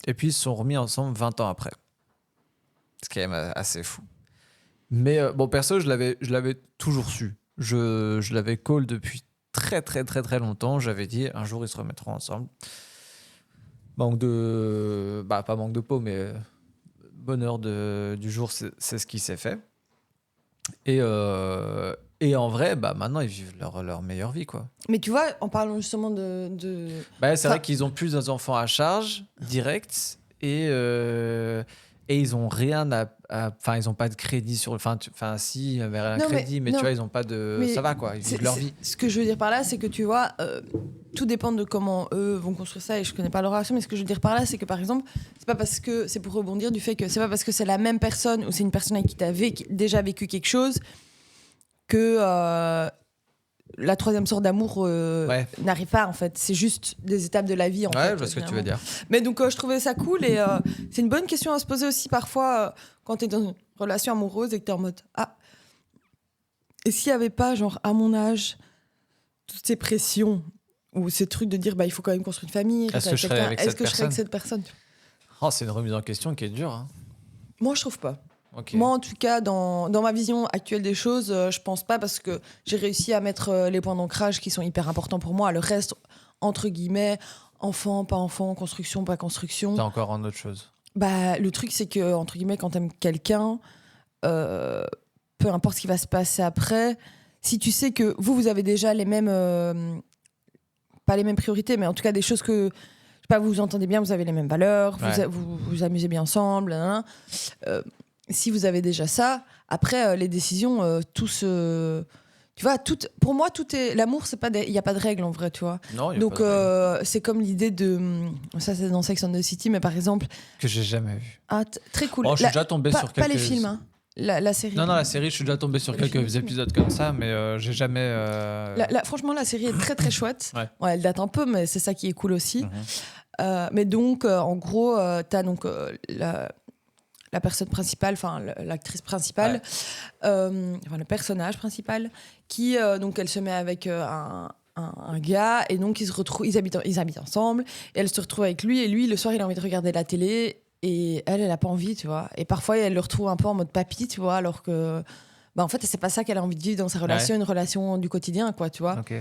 Et puis ils se sont remis ensemble 20 ans après. C'est quand même assez fou. Mais bon, perso, je l'avais toujours su. Je l'avais call depuis très, très, très, très longtemps. J'avais dit, un jour, ils se remettront ensemble. Manque de... Bah, pas manque de peau, mais bonheur du jour, c'est ce qui s'est fait. Et en vrai, bah, maintenant, ils vivent leur meilleure vie, quoi. Mais tu vois, en parlant justement de... Bah, c'est Enfin- vrai qu'ils ont plus d'enfants à charge, direct, et ils ont rien enfin, ils ont pas de crédit sur... Enfin, si, il y avait un Non, crédit, mais non. tu vois, ils ont pas de... Mais ça va, quoi, ils vivent leur vie. Ce que je veux dire par là, c'est que tu vois, tout dépend de comment eux vont construire ça, et je connais pas leur relation, mais ce que je veux dire par là, c'est que par exemple, c'est pas parce que, c'est pour rebondir du fait que c'est pas parce que c'est la même personne ou c'est une personne avec qui tu as déjà vécu quelque chose que la troisième sorte d'amour Ouais. n'arrive pas, en fait. C'est juste des étapes de la vie, en fait. Ouais, je vois ce que tu veux finalement. dire. Mais donc, je trouvais ça cool, et c'est une bonne question à se poser aussi parfois quand tu es dans une relation amoureuse et que tu es en mode ah, et s'il n'y avait pas, genre, à mon âge, toutes ces pressions ou ces trucs de dire bah, il faut quand même construire une famille, Est-ce que je serais avec est-ce cette que je serais avec personne cette personne? Oh, c'est une remise en question qui est dure. Hein. Moi, je trouve pas. Ok. Moi, en tout cas, dans ma vision actuelle des choses, je pense pas parce que j'ai réussi à mettre les points d'ancrage qui sont hyper importants pour moi. Le reste, entre guillemets, enfant, pas enfant, construction, pas construction. C'est encore en autre chose. Bah, le truc, c'est que, entre guillemets, quand t'aimes quelqu'un, peu importe ce qui va se passer après, si tu sais que vous avez déjà les mêmes... pas les mêmes priorités, mais en tout cas des choses que... Je sais pas, vous vous entendez bien, vous avez les mêmes valeurs, Ouais. vous vous amusez bien ensemble, si vous avez déjà ça, après, les décisions, tout se... Tu vois, pour moi, tout est... L'amour, c'est pas il n'y a pas de règle, en vrai, tu vois. Non, il y a Donc, pas de règle. c'est comme l'idée de... Ça, c'est dans Sex and the City, mais par exemple... Que j'ai jamais vu. Très cool. Oh, je suis déjà tombé pas, sur pas quelques... les films, hein. La série. Non, la série, je suis déjà tombé sur Les quelques films. épisodes comme ça, mais j'ai jamais... Franchement, la série est très très chouette. Ouais. Ouais, elle date un peu, mais c'est ça qui est cool aussi. Mhm. Mais donc, en gros, t'as donc la personne principale, enfin l'actrice principale, enfin le personnage principal, qui donc elle se met avec un gars et donc ils se retrouvent, ils habitent ensemble et elle se retrouve avec lui et lui le soir il a envie de regarder la télé et elle a pas envie, tu vois. Et parfois elle le retrouve un peu en mode papy, tu vois, alors que bah en fait c'est pas ça qu'elle a envie de vivre dans sa relation, une relation du quotidien, quoi, tu vois. Ok.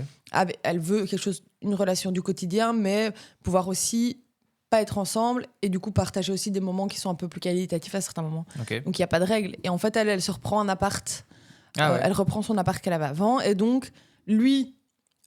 Elle veut quelque chose, une relation du quotidien, mais pouvoir aussi pas être ensemble et du coup partager aussi des moments qui sont un peu plus qualitatifs à certains moments. Ok. Donc il y a pas de règle. Et en fait elle se reprend un appart. Ah ouais. Elle reprend son appart qu'elle avait avant et donc lui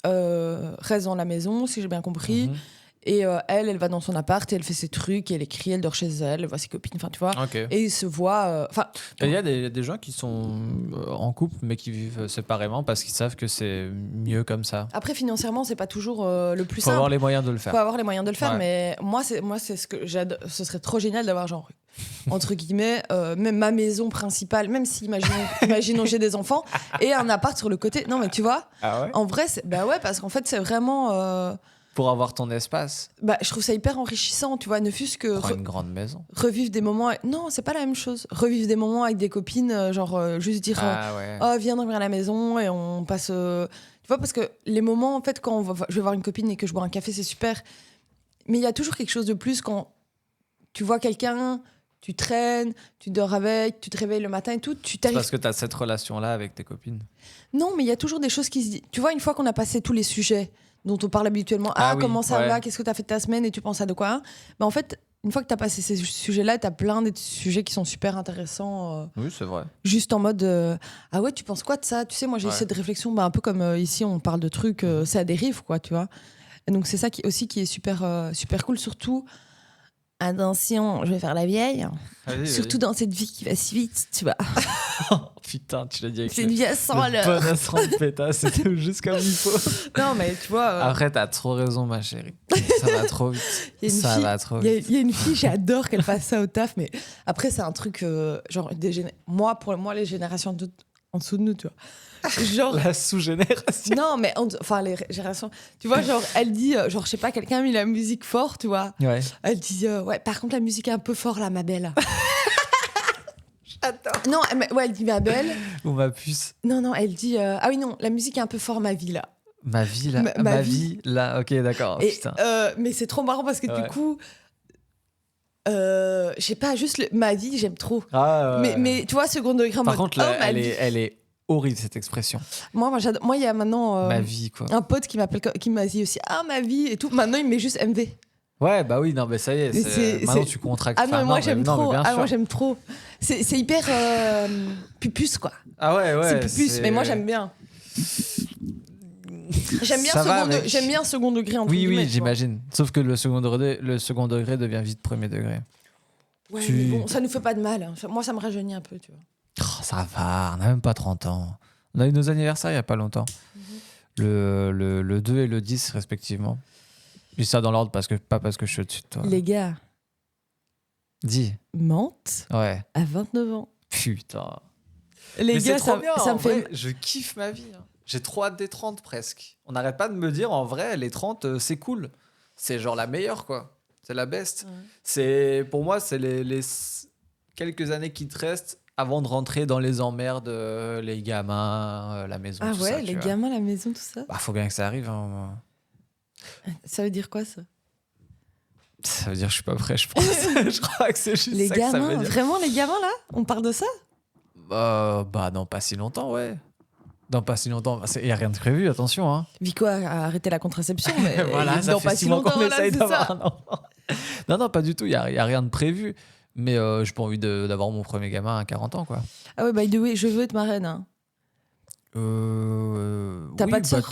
reste dans la maison, si j'ai bien compris. Mhm. Et elle va dans son appart et elle fait ses trucs, et elle écrit, elle dort chez elle, elle voit ses copines, enfin tu vois. Ok. Et ils se voient. Enfin, Et il y a des gens qui sont en couple mais qui vivent séparément parce qu'ils savent que c'est mieux comme ça. après financièrement c'est pas toujours le plus Faut simple. avoir les moyens de le faire. Faut avoir les moyens de le faire, Ouais. mais moi c'est ce que j'adore. Ce serait trop génial d'avoir genre entre guillemets même ma maison principale, même si imaginons j'ai des enfants et un appart sur le côté. Non mais tu vois, Ah ouais. en vrai bah ouais, parce qu'en fait c'est vraiment Pour avoir ton espace, bah je trouve ça hyper enrichissant, tu vois, ne fût-ce que prends une grande maison. revivre des moments non c'est pas la même chose, revivre des moments avec des copines, genre juste dire Ah ouais. oh viens dormir à la maison et on passe tu vois, parce que les moments en fait quand je vais voir une copine et que je bois un café c'est super, mais il y a toujours quelque chose de plus quand tu vois quelqu'un, tu traînes, tu dors avec, tu te réveilles le matin et tout, tu C'est t'arrives. parce que tu as cette relation-là avec tes copines. Non, mais il y a toujours des choses qui se disent. Tu vois, une fois qu'on a passé tous les sujets dont on parle habituellement, Ah oui, comment ça ouais. va, qu'est-ce que tu as fait de ta semaine et tu penses à de quoi, bah en fait, une fois que tu as passé ces sujets-là, tu as plein de sujets qui sont super intéressants. Oui, c'est vrai. Juste en mode ah ouais, tu penses quoi de ça? Tu sais, moi j'ai eu Ouais. cette réflexion, bah, un peu comme ici on parle de trucs, c'est à dérive, quoi, tu vois. Et donc c'est ça qui est super, super cool, surtout. Attention, je vais faire la vieille. Vas-y, Surtout dans cette vie qui va si vite, tu vois. Putain, tu l'as dit avec C'est une vie à 100 à le l'heure. bon accent de pétasse, c'était juste comme il faut. Non, mais tu vois. Après, t'as trop raison, ma chérie. Ça va trop vite. Il y a une Ça fille- va trop Il y, vite. a- il y a une fille, j'adore qu'elle fasse ça au taf, mais après, c'est un truc, genre, pour moi, les générations en dessous de nous, tu vois. Genre, La sous-génération. non, mais enfin, les générations, tu vois, genre, elle dit, genre, je sais pas, quelqu'un a mis la musique fort, tu vois. Ouais. Elle dit, ouais, par contre, la musique est un peu fort, là, ma belle. J'adore. Non, ouais, elle dit, ma belle. Ou ma puce. Non, elle dit, ah oui, non, la musique est un peu fort, ma vie, là. Ma vie, là. Ma Ma vie. vie, là. Ok, d'accord. Et, Putain. mais c'est trop marrant parce que Ouais. du coup, je sais pas, juste ma vie, j'aime trop. Ah, ouais. Mais tu vois, second degré en Par mode, contre, là, oh, ma vie. elle est horrible, cette expression. Moi, j'adore. Moi, il y a maintenant Ma vie, quoi. un pote qui m'a dit aussi, ah, ma vie et tout. Maintenant, il met juste MV. Ouais, bah oui, non, mais ça y est. Mais Maintenant, c'est- tu contractes. Ah non, Enfin, mais moi, mais j'aime non, mais trop. bien Ah, sûr. moi, j'aime trop. C'est hyper pupus, quoi. Ah ouais, ouais. c'est pupus, mais moi, j'aime bien. J'aime bien, Ça va avec. j'aime bien second degré, entre Oui, guillemets, oui, tu vois. j'imagine. Sauf que le second degré devient vite premier degré. Ouais, Tu- mais bon, ça nous fait pas de mal. Moi, ça me rajeunit un peu, tu vois. Oh, ça va, on n'a même pas 30 ans. On a eu nos anniversaires il n'y a pas longtemps. Le 2 et le 10, respectivement. Je dis ça dans l'ordre pas parce que je suis au-dessus de toi. Les gars Dis. mentent Ouais. à 29 ans. Putain. Les Mais gars, c'est trop bien, ça en me fait. vrai, je kiffe ma vie. Hein. J'ai trop hâte des 30 presque. On n'arrête pas de me dire, en vrai, les 30, c'est cool. C'est genre la meilleure, quoi. C'est la best. Ouais. C'est, pour moi, c'est les quelques années qui te restent avant de rentrer dans les emmerdes, les gamins, la maison, Ah tout ouais, ça. les tu vois. gamins, la maison, tout ça. Bah, faut bien que ça arrive. Hein. Ça veut dire quoi, ça? Ça veut dire que je suis pas prêt, je pense. Je crois que c'est juste Les ça que ça gamins, veut dire. vraiment, les gamins, là? On parle de ça? Bah, dans pas si longtemps, ouais. Dans pas si longtemps. Il n'y a rien de prévu, attention. Hein. Vico a arrêté la contraception, mais Voilà, ça dans fait pas 6 si mois longtemps, qu'on voilà, essaye c'est d'avoir ça. un enfant. Non, pas du tout, il n'y a rien de prévu. Mais j'ai pas envie d'avoir mon premier gamin à 40 ans, quoi. Ah ouais, by the way, je veux être marraine. Hein. T'as oui, pas de sœur?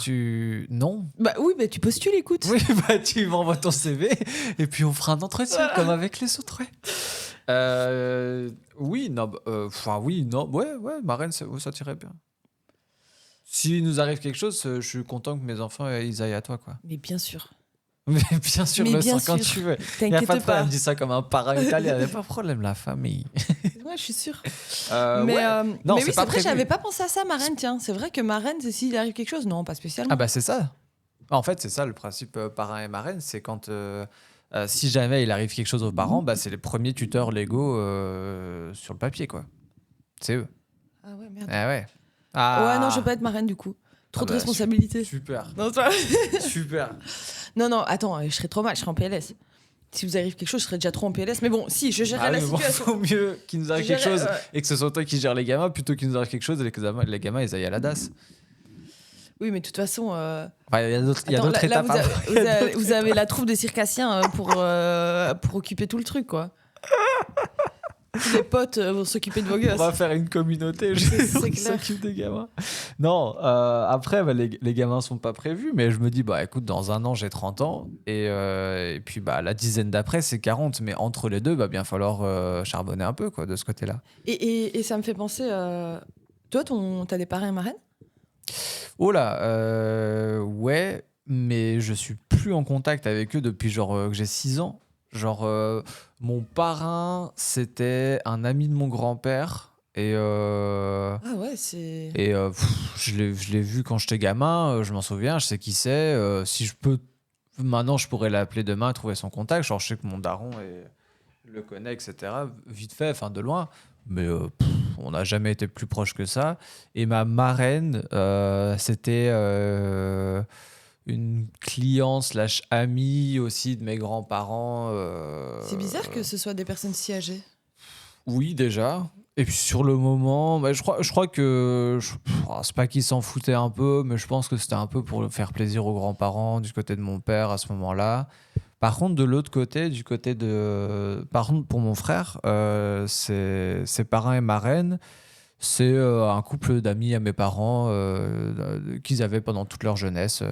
Non. Bah oui, bah tu postules, écoute. Oui, bah tu m'envoies ton CV et puis on fera un entretien comme avec les autres, ouais. Oui, non, oui, non, ouais, marraine, ça tirait bien. S'il nous arrive quelque chose, je suis content que mes enfants ils aillent à toi, quoi. Mais bien sûr. Mais bien sûr, Mais le bien sang quand sûr. tu veux. Il n'y a T'inquiète pas de pas. problème, dis ça comme un parrain italien, il n'y a pas de problème, la famille. Ouais, je suis sûre. Ouais. mais Non, mais c'est oui, pas c'est vrai, prévu. j'avais pas pensé à ça, marraine, tiens. C'est vrai que marraine, s'il arrive quelque chose, non, pas spécialement. Ah bah c'est ça. En fait, c'est ça le principe parrain et marraine, c'est quand si jamais il arrive quelque chose aux parents, bah c'est les premiers tuteurs légaux sur le papier, quoi. C'est eux. Ah ouais, merde. Ah ouais. Ah. Ouais, non, je veux pas être marraine, du coup. Trop Ah de bah, responsabilités. Super. Non, toi. Super. non, attends, je serais trop mal, je serais en PLS. Si vous arrive quelque chose, je serais déjà trop en PLS. Mais bon, si, je gérerai Ah la oui, mais bon, situation. faut mieux qu'il nous arrive Je quelque gérerai, chose ouais. et que ce soit toi qui gères les gamins plutôt qu'il nous arrive quelque chose et que les gamins ils aillent à la DAS. Oui, mais de toute façon. Enfin, il y a d'autres Attends, là, étapes. vous, à avez, prendre. vous avez- vous avez la troupe des circassiens pour occuper tout le truc, quoi. Tous les potes vont s'occuper de vos On gosses. va faire une communauté C'est qui clair. s'occupe des gamins. Non, après, bah, les gamins sont pas prévus, mais je me dis, bah écoute, dans un an, j'ai 30 ans, et puis bah, la dizaine d'après, c'est 40, mais entre les deux, bah, bien falloir charbonner un peu, quoi, de ce côté-là. Et ça me fait penser. Toi, t'as des parrains et marraines? Oh là, ouais, mais je suis plus en contact avec eux depuis genre que j'ai 6 ans. Genre, mon parrain, c'était un ami de mon grand-père. Et Ah ouais, c'est. je l'ai vu quand j'étais gamin, je m'en souviens, je sais qui c'est. Si je peux. Maintenant, je pourrais l'appeler demain et trouver son contact. Genre, je sais que mon daron le connaît, etc. Vite fait, enfin de loin. Mais on n'a jamais été plus proche que ça. Et ma marraine, c'était une cliente / amie aussi de mes grands-parents. C'est bizarre que ce soit des personnes si âgées. Oui, déjà. Et puis sur le moment, bah, je crois que c'est pas qu'ils s'en foutaient un peu, mais je pense que c'était un peu pour faire plaisir aux grands-parents du côté de mon père à ce moment-là. Par contre, de l'autre côté, par contre, pour mon frère, ses parrains et marraines, C'est un couple d'amis à mes parents qu'ils avaient pendant toute leur jeunesse.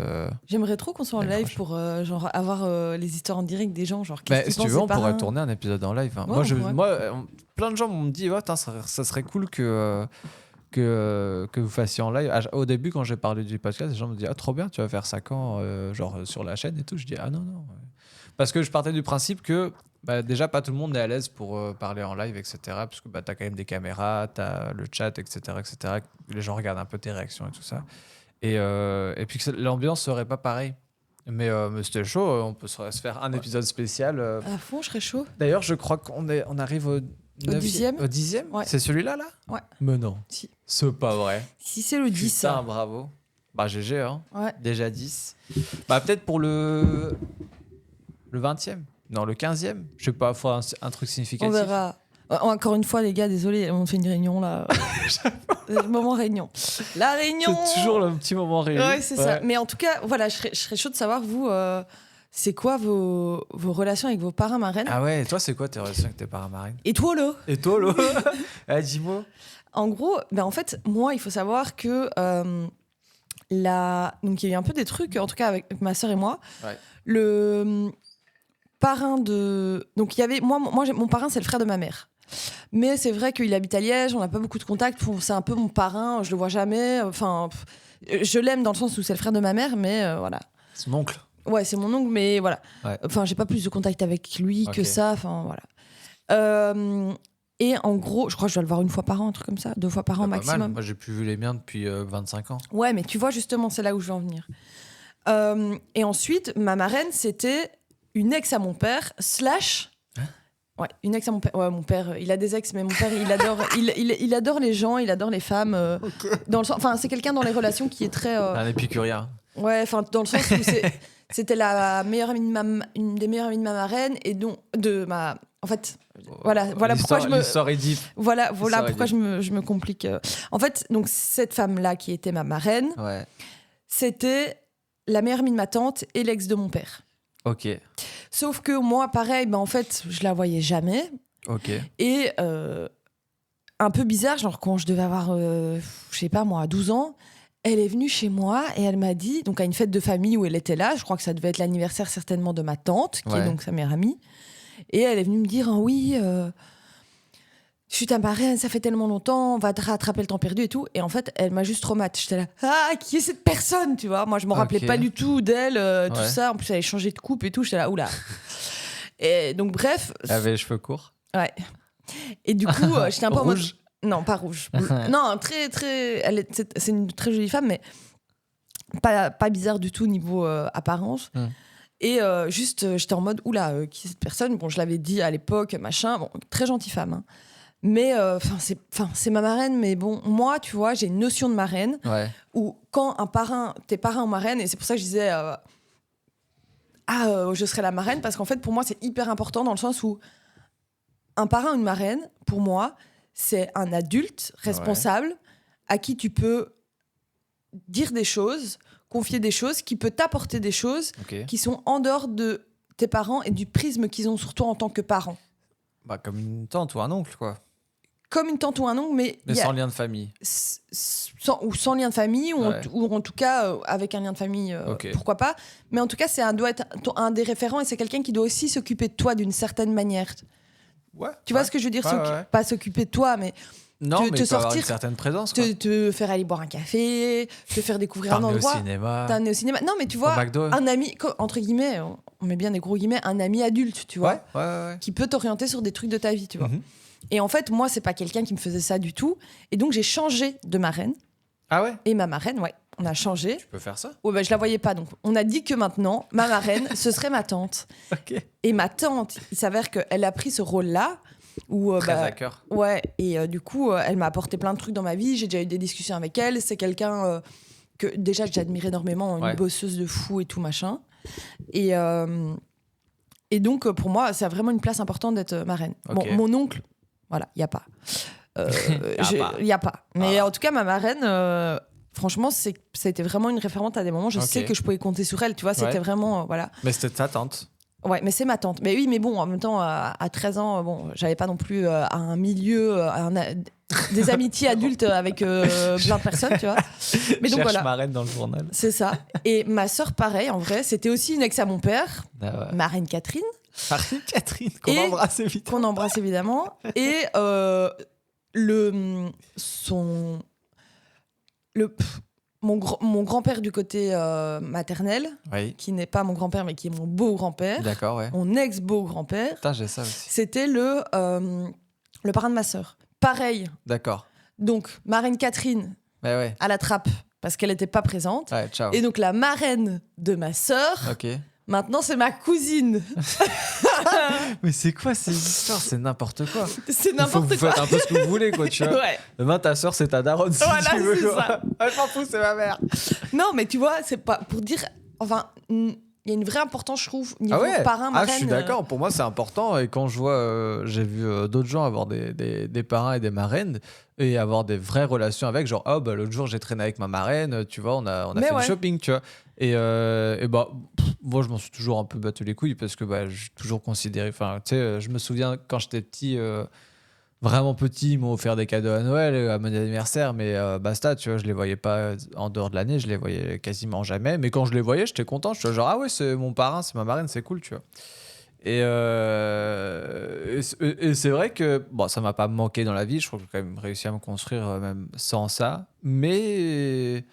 J'aimerais trop qu'on soit en L'année live pour genre avoir les histoires en direct des gens. Genre, qu'est-ce Bah, qu'ils si tu pensent veux, des on pourrait parrains. tourner un épisode en live. Hein. Ouais, on pourrait. Plein de gens m'ont dit ça serait cool que vous fassiez en live. Au début, quand j'ai parlé du podcast, les gens me disaient ah, trop bien, tu vas faire ça quand genre sur la chaîne et tout. Je dis ah non. Parce que je partais du principe que déjà, pas tout le monde est à l'aise pour parler en live, etc. Parce que t'as quand même des caméras, t'as le chat, etc. Les gens regardent un peu tes réactions et tout ça. Et puis que l'ambiance serait pas pareille. Mais c'était chaud, on peut se faire un épisode spécial. À fond, je serais chaud. D'ailleurs, je crois qu'on arrive au 10e. Au 10e Ouais. C'est celui-là, là Ouais. Mais non. Si. C'est pas vrai. Si c'est le 10, Putain, ça. bravo. Bah, GG, hein. Ouais. Déjà 10. Bah, peut-être pour le 20e. Non, le 15e. Je sais pas, faut un truc significatif. On verra. Encore une fois, les gars, désolé, on fait une réunion là. Le moment réunion. La réunion. C'est toujours le petit moment réuni. Ouais, c'est ça. Mais en tout cas, voilà, je serais chaud de savoir, vous, c'est quoi vos relations avec vos parrains marraines. Ah ouais, et toi, c'est quoi tes relations avec tes parents marraines? Et toi, là Et toi, là dis-moi. En gros, en fait, moi, il faut savoir que donc il y a eu un peu des trucs, en tout cas avec ma sœur et moi. Ouais. Le parrain de... Donc il y avait... Mon parrain, c'est le frère de ma mère. Mais c'est vrai qu'il habite à Liège, on n'a pas beaucoup de contacts. C'est un peu mon parrain, je le vois jamais. Enfin, je l'aime dans le sens où c'est le frère de ma mère, mais voilà. C'est mon oncle. Ouais, c'est mon oncle, mais voilà. Ouais. Enfin, j'ai pas plus de contact avec lui que Ok. ça. Enfin, voilà. Et en gros, je crois que je dois le voir une fois par an, un truc comme ça, 2 fois par an Pas mal. maximum. Moi, j'ai plus vu les miens depuis 25 ans. Ouais, mais tu vois, justement, c'est là où je veux en venir. Et ensuite, ma marraine, c'était une ex à mon père, ouais, une ex à mon père. Ouais, mon père, il a des ex, mais mon père, il adore, il adore les gens, il adore les femmes. Dans le sens, enfin, c'est quelqu'un dans les relations qui est très. Un épicurien. Ouais, enfin, dans le sens où c'était la meilleure amie de une des meilleures amies de ma marraine et donc de ma. En fait, voilà pourquoi je me. L'histoire est deep. Voilà Ça pourquoi aurait je me complique. En fait, donc cette femme-là qui était ma marraine, Ouais. c'était la meilleure amie de ma tante et l'ex de mon père. Ok. Sauf que moi, pareil, en fait, je la voyais jamais. Ok. Et un peu bizarre, genre quand je devais avoir, je sais pas moi, 12 ans, elle est venue chez moi et elle m'a dit, donc à une fête de famille où elle était là, je crois que ça devait être l'anniversaire certainement de ma tante, qui est Ouais. donc sa meilleure amie. Et elle est venue me dire, ah oui, je suis ta marraine, ça fait tellement longtemps, on va te rattraper le temps perdu et tout. Et en fait, elle m'a juste traumatisée. J'étais là, ah, qui est cette personne, tu vois? Moi, je me rappelais Ok. pas du tout d'elle, tout Ouais. ça. En plus, elle avait changé de coupe et tout. J'étais là, oula. Et donc, bref. Elle avait les cheveux courts. Ouais. Et du coup, j'étais un peu en mode. Rouge. Non, pas rouge. Non, très, très. C'est une très jolie femme, mais pas bizarre du tout niveau apparence. Et juste, j'étais en mode, oula, qui est cette personne? Bon, je l'avais dit à l'époque, machin. Bon, très gentille femme. Hein. Mais c'est ma marraine. Mais bon, moi, tu vois, j'ai une notion de marraine Ouais. où quand t'es parrain ou marraine, et c'est pour ça que je disais, je serai la marraine, parce qu'en fait, pour moi, c'est hyper important dans le sens où un parrain ou une marraine, pour moi, c'est un adulte responsable à qui tu peux dire des choses, confier des choses, qui peut t'apporter des choses Ok. qui sont en dehors de tes parents et du prisme qu'ils ont sur toi en tant que parent. Bah, comme une tante ou un oncle, quoi. Comme une tante ou un oncle, mais Mais il y a- sans lien de famille. sans lien de famille, ou, Ouais. ou en tout cas avec un lien de famille, Ok. pourquoi pas. Mais en tout cas, doit être un des référents et c'est quelqu'un qui doit aussi s'occuper de toi d'une certaine manière. Ouais. Tu vois ce que je veux dire? Ouais, ouais. Pas s'occuper de toi, mais Non, te mais il faut avoir sortir- une certaine présence, quoi. te faire aller boire un café, te faire découvrir un T'emmener au endroit. cinéma. T'amener au cinéma. Non, mais tu vois, Au McDo. un ami, entre guillemets, on met bien des gros guillemets, un ami adulte, tu vois, Ouais. qui peut t'orienter sur des trucs de ta vie, tu vois. Mhm. Et en fait, moi, c'est pas quelqu'un qui me faisait ça du tout. Et donc, j'ai changé de marraine. Ah ouais? Et ma marraine, ouais, on a changé. Tu peux faire ça? Ouais, bah, je la voyais pas, donc on a dit que maintenant, ma marraine, ce serait ma tante. Ok. Et ma tante, il s'avère qu'elle a pris ce rôle-là. Où, Très à cœur. Ouais, et du coup, elle m'a apporté plein de trucs dans ma vie. J'ai déjà eu des discussions avec elle. C'est quelqu'un que déjà j'admire énormément, une Ouais. bosseuse de fou et tout machin. Et donc, pour moi, c'est vraiment une place importante d'être marraine. Ok. Bon, mon oncle, voilà, il n'y a pas. Il Y a pas. n'y a pas. Mais en tout cas, ma marraine, franchement, c'était vraiment une référente à des moments. Je Ok. sais que je pouvais compter sur elle, tu vois, c'était Ouais. vraiment. Voilà. Mais c'était ta tante. Ouais, mais c'est ma tante. Mais oui, mais bon, en même temps, à 13 ans, bon, j'avais pas non plus un milieu, des amitiés adultes avec plein de personnes, tu vois. Mais donc Cherche voilà, marraine dans le journal. c'est ça. Et ma sœur, pareil, en vrai, c'était aussi une ex à mon père, Ah ouais. ma reine Catherine, Marine Catherine, qu'on Et- embrasse évidemment. qu'on embrasse évidemment. Et mon grand-père du côté maternel, Oui, qui n'est pas mon grand-père, mais qui est mon beau-grand-père, d'accord, ouais. mon ex-beau-grand-père, Putain, j'ai ça aussi. c'était le parrain de ma sœur. Pareil. D'accord. Donc, ma reine Catherine Ouais, ouais. à la trappe, parce qu'elle n'était pas présente. Ouais, ciao. Et donc, la marraine de ma sœur, Ok. maintenant, c'est ma cousine. Mais c'est quoi ces histoires? C'est n'importe quoi. C'est Faut que n'importe vous quoi. faites un peu ce que vous voulez, quoi, tu vois. Ouais. Demain, ta soeur, c'est ta daronne, si Voilà, tu veux. c'est ça. Ah, je m'en fous, c'est ma mère. Non, mais tu vois, c'est pas pour dire. Enfin, il y a une vraie importance, je trouve, niveau Ah ouais. parrain, marraine. Je suis d'accord. Pour moi, c'est important. Et quand je vois, j'ai vu d'autres gens avoir des parrains et des marraines et avoir des vraies relations avec, genre, oh, bah, l'autre jour, j'ai traîné avec ma marraine, tu vois, on a Mais fait ouais. du shopping, tu vois. Et bah, moi, je m'en suis toujours un peu battu les couilles parce que bah, j'ai toujours considéré. Enfin, tu sais, je me souviens quand j'étais petit. Vraiment petit, ils m'ont offert des cadeaux à Noël, à mon anniversaire, mais basta, tu vois, je les voyais pas en dehors de l'année, je les voyais quasiment jamais. Mais quand je les voyais, j'étais content, je suis genre, ah ouais, c'est mon parrain, c'est ma marraine, c'est cool, tu vois. Et c'est vrai que, bon, ça m'a pas manqué dans la vie, je crois que j'ai quand même réussi à me construire même sans ça, mais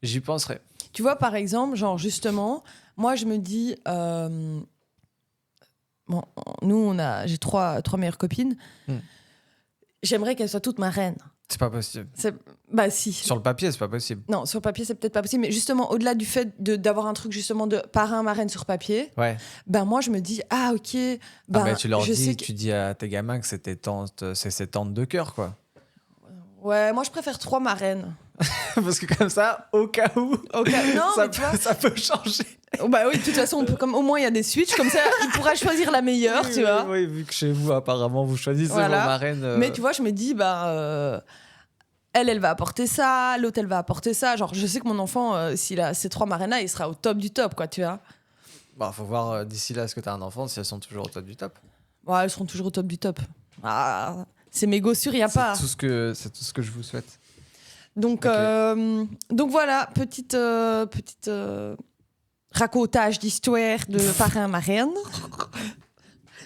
j'y penserai. Tu vois, par exemple, genre, justement, moi, je me dis. Bon, j'ai trois meilleures copines. J'aimerais qu'elles soient toutes ma reine. C'est pas possible. Bah, si. Sur le papier, c'est pas possible. Non, sur papier, c'est peut-être pas possible. Mais justement, au-delà du fait d'avoir un truc, justement, de parrain, marraine sur papier, Ouais. ben moi, je me dis, ah, ok. Ben, mais tu leur je dis, sais que- tu dis à tes gamins que c'est ses tantes de cœur, quoi. Ouais, moi, je préfère 3 marraines. Parce que comme ça, au cas où, Non, ça, mais tu vois. ça peut changer. Oh, bah oui, de toute façon, au moins, il y a des switches. Comme ça, il pourra choisir la meilleure, tu vois. Oui, vu que chez vous, apparemment, vous choisissez Voilà. vos marraines. Mais tu vois, je me dis, elle va apporter ça, l'autre, elle va apporter ça. Genre, je sais que mon enfant, s'il a ces 3 marraines-là, il sera au top du top, quoi, tu vois. Bah, faut voir d'ici là, est-ce que t'as un enfant, si elles sont toujours au top du top. Ouais, elles seront toujours au top du top. Ah, c'est mégo sûr, il n'y a pas. C'est tout ce que je vous souhaite. Donc, Ok. donc voilà, petite racontage d'histoire de parrain marraine.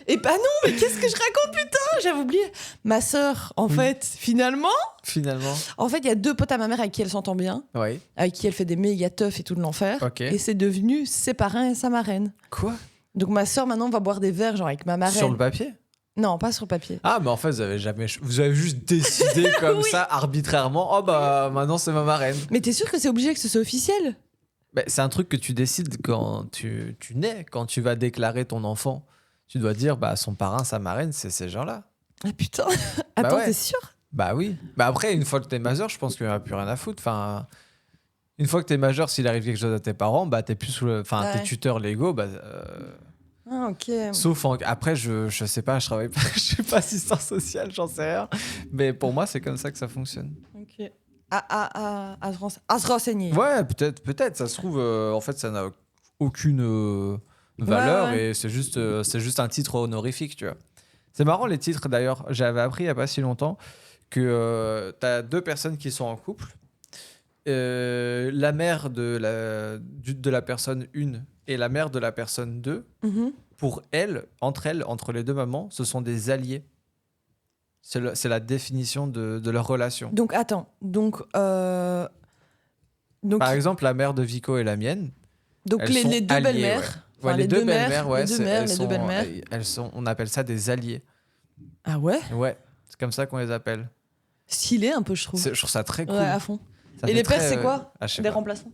Et bah non, mais qu'est-ce que je raconte, putain, j'avais oublié. Ma sœur, en fait, finalement, Finalement. en fait, il y a 2 potes à ma mère avec qui elle s'entend bien, Oui. avec qui elle fait des méga teufs et tout de l'enfer. Ok. Et c'est devenu ses parrains et sa marraine. Quoi? Donc ma sœur maintenant va boire des verres genre avec ma marraine. Sur le papier? Non, pas sur le papier. Ah, mais en fait, vous avez juste décidé comme Oui. ça, arbitrairement. Oh, bah, maintenant, c'est ma marraine. Mais t'es sûr que c'est obligé que ce soit officiel? Bah, c'est un truc que tu décides quand tu nais, quand tu vas déclarer ton enfant. Tu dois dire, bah, son parrain, sa marraine, c'est ces gens-là. Ah putain. Attends, ouais. t'es sûr? Bah oui. Bah après, une fois que t'es majeur, je pense qu'il n'y a plus rien à foutre. Enfin, une fois que t'es majeur, s'il arrive quelque chose à tes parents, bah t'es plus sous Ouais. tes tuteurs légaux. Bah, Ah ok. sauf après, je sais pas, je travaille pas, je suis pas assistant social, j'en sais rien. Mais pour moi, c'est comme ça que ça fonctionne. Ok. À se renseigner. Ouais, peut-être. Ça se trouve, en fait, ça n'a aucune valeur Ouais. et c'est juste un titre honorifique, tu vois. C'est marrant les titres d'ailleurs. J'avais appris il y a pas si longtemps que t'as 2 personnes qui sont en couple. La mère de la personne 1 et la mère de la personne 2, Mhm. pour entre les 2 mamans, ce sont des alliés. C'est la définition de leur relation. Donc attends. Donc Par exemple, la mère de Vico et la mienne, donc elles sont les 2 alliées, belles-mères. ouais. Enfin, Ouais, les deux mères, belles-mères, ouais, les 2 c'est- mères, elles les 2 sont- belles-mères. on appelle ça des alliés. Ah ouais. Ouais, c'est comme ça qu'on les appelle. Stylé un peu, je trouve. Je trouve ça très cool. Ouais, à fond. Ça Et fait les pères, très, c'est quoi? je sais Des pas. remplaçants.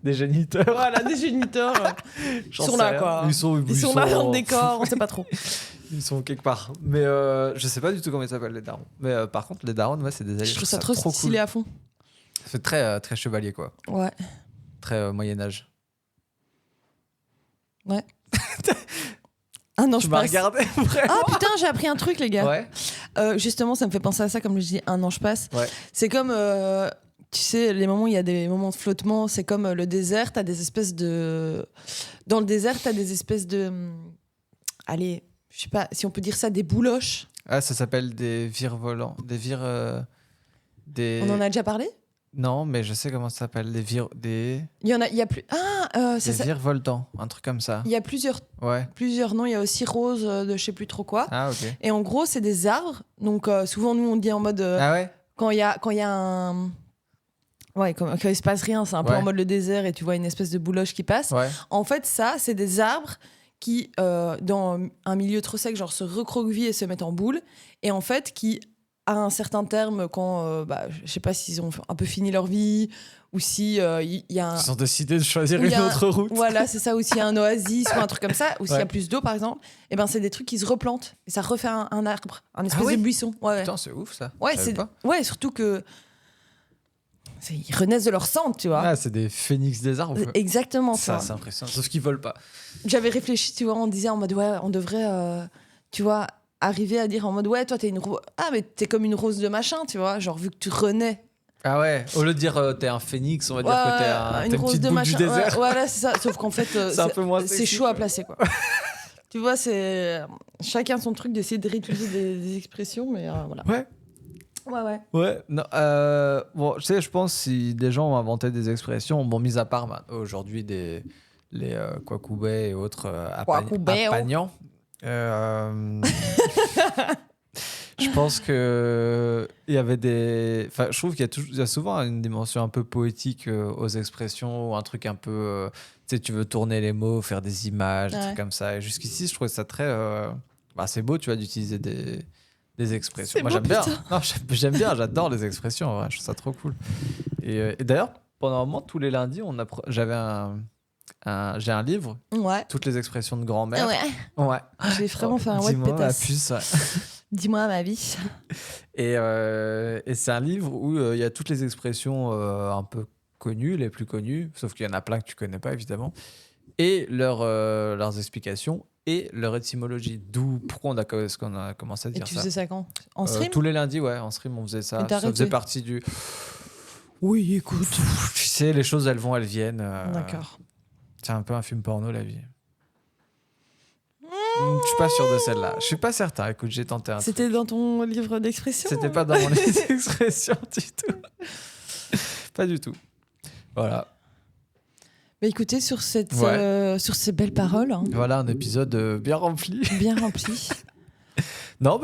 Des géniteurs. Voilà, des géniteurs. Ils J'en sont sais là, rien. quoi. Ils sont là dans le décor, on sait pas trop. Ils sont quelque part. Mais je sais pas du tout comment ils s'appellent les darons. Mais par contre, les darons, ouais, c'est des alliés. Je trouve ça trop stylé cool. à fond. C'est très, très chevalier, quoi. Ouais. Très Moyen-Âge. Ah non, Tu je m'as passe. regardé, vraiment. Ah putain, j'ai appris un truc, les gars. Ouais. Justement, ça me fait penser à ça, comme je dis, un an je passe. Ouais. C'est comme, tu sais, les moments où il y a des moments de flottement, c'est comme le désert, t'as des espèces de... Dans le désert, t'as des espèces de... Allez, je sais pas si on peut dire ça, des bouloches. Ah, ça s'appelle des virevolants. Des des... On en a déjà parlé? Non, mais je sais comment ça s'appelle. Des Il y a plus. des virevoltants, un truc comme ça. Il y a plusieurs noms. Il y a aussi rose de je sais plus trop quoi. Ah, ok. Et en gros, c'est des arbres. Donc souvent nous on dit en mode Ah ouais. quand il y a un quand il se passe rien, c'est un peu Ouais. en mode le désert et tu vois une espèce de bouloche qui passe. Ouais. En fait, ça, c'est des arbres qui, dans un milieu trop sec, genre se recroquevillent et se mettent en boule. Et en fait, qui, à un certain terme, quand, je sais pas s'ils ont un peu fini leur vie ou si il y a un... Ils ont décidé de choisir Ou il une y a un- autre route. Voilà, c'est ça, ou s'il y a un oasis ou un truc comme ça, ou s'il y a Ouais. plus d'eau, par exemple, et ben c'est des trucs qui se replantent. Et ça refait un arbre, un espèce oui de buisson. Ouais, Putain, c'est ouf ça. ouais, Je savais c'est... pas. ouais, surtout que... Ils renaissent de leur cendre, tu vois. Ah, c'est des phénix des arbres. quoi. Exactement, tu Ça, vois. c'est impressionnant. Sauf qu'ils volent pas. J'avais réfléchi, tu vois, on disait en mode, ouais, on devrait, tu vois, arriver à dire en mode, ouais, toi, t'es une rose. Ah, mais t'es comme une rose de machin, tu vois, genre, vu que tu renais. Ah ouais. Au lieu de dire t'es un phénix, on va dire Ouais, que t'es une t'es une rose petite de boule machin. du désert. Ouais, voilà, c'est ça. Sauf qu'en fait, C'est un peu moins c'est sexy, chaud à quoi. placer, quoi. Tu vois, c'est chacun son truc d'essayer de réutiliser des expressions, mais voilà. Ouais. Ouais. Ouais, non, bon, tu sais, je pense si des gens ont inventé des expressions, bon, mis à part aujourd'hui les Kwakubé et autres Kwakubé, oh. apagnants, je pense que il y avait des, enfin, je trouve il y a souvent une dimension un peu poétique aux expressions, ou un truc un peu, tu sais, tu veux tourner les mots, faire des images, des Ouais. trucs comme ça. Et jusqu'ici, je trouvais ça très, c'est beau, tu vois, d'utiliser des expressions. C'est Moi, beau, j'aime bien. putain. Non, j'aime bien, j'adore les expressions. En vrai, je trouve ça trop cool. Et d'ailleurs, pendant un moment, tous les lundis, j'ai un livre, Ouais. toutes les expressions de grand-mère. Ouais. Ouais. J'ai vraiment fait un ouais de Dis-moi, ma pétasse. puce. Ouais. Dis-moi ma vie. Et c'est un livre où il y a toutes les expressions un peu connues, les plus connues, sauf qu'il y en a plein que tu connais pas, évidemment, et leurs explications et leur étymologie. D'où pourquoi est-ce qu'on a commencé à Et dire tu ça. faisais ça quand? En stream? Tous les lundis, ouais, en stream, on faisait Et ça. t'as Ça faisait arrêté partie du. Oui, écoute. Tu sais, les choses, elles vont, elles viennent. D'accord. C'est un peu un film porno, la vie. Je suis pas sûr de celle-là. Je suis pas certain. Écoute, j'ai tenté un truc. C'était dans ton livre d'expression? C'était pas dans mon expression du tout. Pas du tout. Voilà. Bah écoutez, sur ces belles paroles, hein, Voilà un épisode bien rempli. bien remplies. Non,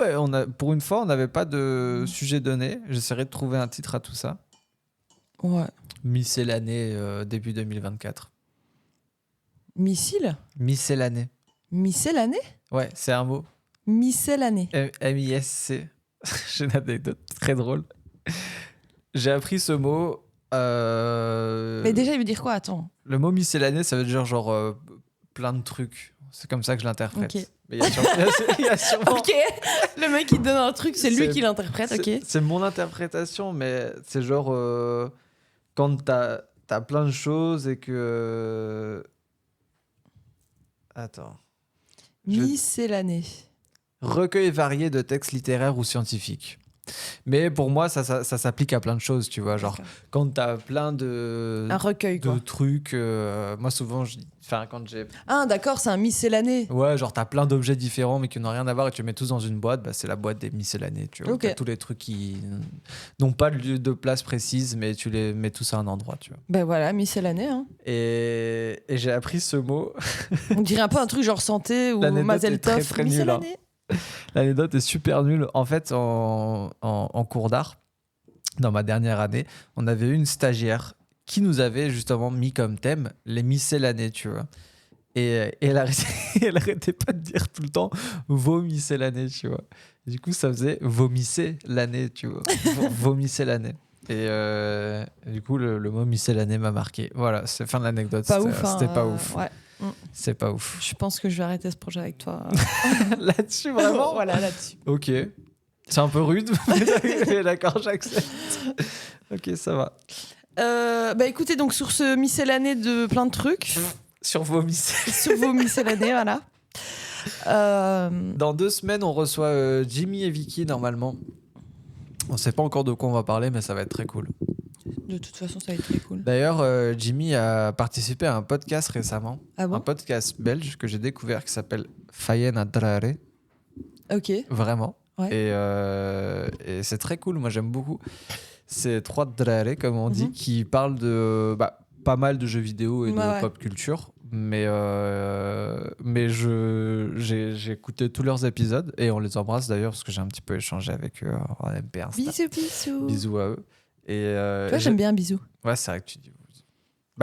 pour une fois, on n'avait pas de sujet donné. J'essaierai de trouver un titre à tout ça. Ouais. Miscellanée début 2024. Missile? Miscellanée. Miscellanée? Ouais, c'est un mot. Miscellanée. M-I-S-C. J'ai une anecdote très drôle. J'ai appris ce mot. Mais déjà, il veut dire quoi? Attends. Le mot miscellanée, ça veut dire genre plein de trucs. C'est comme ça que je l'interprète. Ok. Mais il y a il y a sûrement. Ok. Le mec, il te donne un truc, c'est lui C'est- qui l'interprète, ok. C'est mon interprétation, mais c'est genre quand t'as plein de choses et que. Attends. Miscellanée. Recueil varié de textes littéraires ou scientifiques. Mais pour moi, ça s'applique à plein de choses, tu vois. Genre, D'accord. quand t'as plein de Un recueil, quoi. trucs, moi souvent, quand j'ai. Ah, d'accord, c'est un miscellanée. Ouais, genre t'as plein d'objets différents mais qui n'ont rien à voir et tu les mets tous dans une boîte, bah, c'est la boîte des miscellanés, tu vois. Ok. T'as tous les trucs qui n'ont pas de lieu de place précise, mais tu les mets tous à un endroit, tu vois. Ben voilà, miscellanée. Hein. Et j'ai appris ce mot. On dirait un peu un truc genre santé ou L'anecdote Mazel est très, Tov. très nulle, hein. Miscellanée. L'anecdote est super nulle. En fait, en cours d'art, dans ma dernière année, on avait eu une stagiaire qui nous avait justement mis comme thème les miscellanées, tu vois. Et elle arrêtait pas de dire tout le temps vomissez l'année, tu vois. Et du coup, ça faisait vomissez l'année, tu vois. Vomissez l'année. Et du coup, le mot miscellanée m'a marqué. Voilà, c'est fin de l'anecdote. Pas C'était ouf. Hein, c'était pas ouf. Ouais. C'est pas ouf. Je pense que je vais arrêter ce projet avec toi. Là-dessus, vraiment. Voilà, là-dessus. Ok. C'est un peu rude, mais d'accord, j'accepte. Ok, ça va. Bah écoutez, donc sur ce miscellanée de plein de trucs, Sur vomissez. sur vos miscellanés, voilà. Dans 2 semaines, on reçoit Jimmy et Vicky, normalement. On sait pas encore de quoi on va parler, mais ça va être très cool. De toute façon, ça va être très cool. D'ailleurs, Jimmy a participé à un podcast récemment. Ah Un bon? podcast belge que j'ai découvert qui s'appelle Fayen Adrare. Ok. Vraiment. Ouais. Et c'est très cool, moi j'aime beaucoup. C'est trois drare, comme on dit, qui parlent de pas mal de jeux vidéo et de pop culture. Mais j'ai écouté tous leurs épisodes et on les embrasse d'ailleurs parce que j'ai un petit peu échangé avec eux en MP Insta. Bisous. Bisous à eux. Et Toi, j'aime bien bisous. Ouais, c'est vrai que tu dis.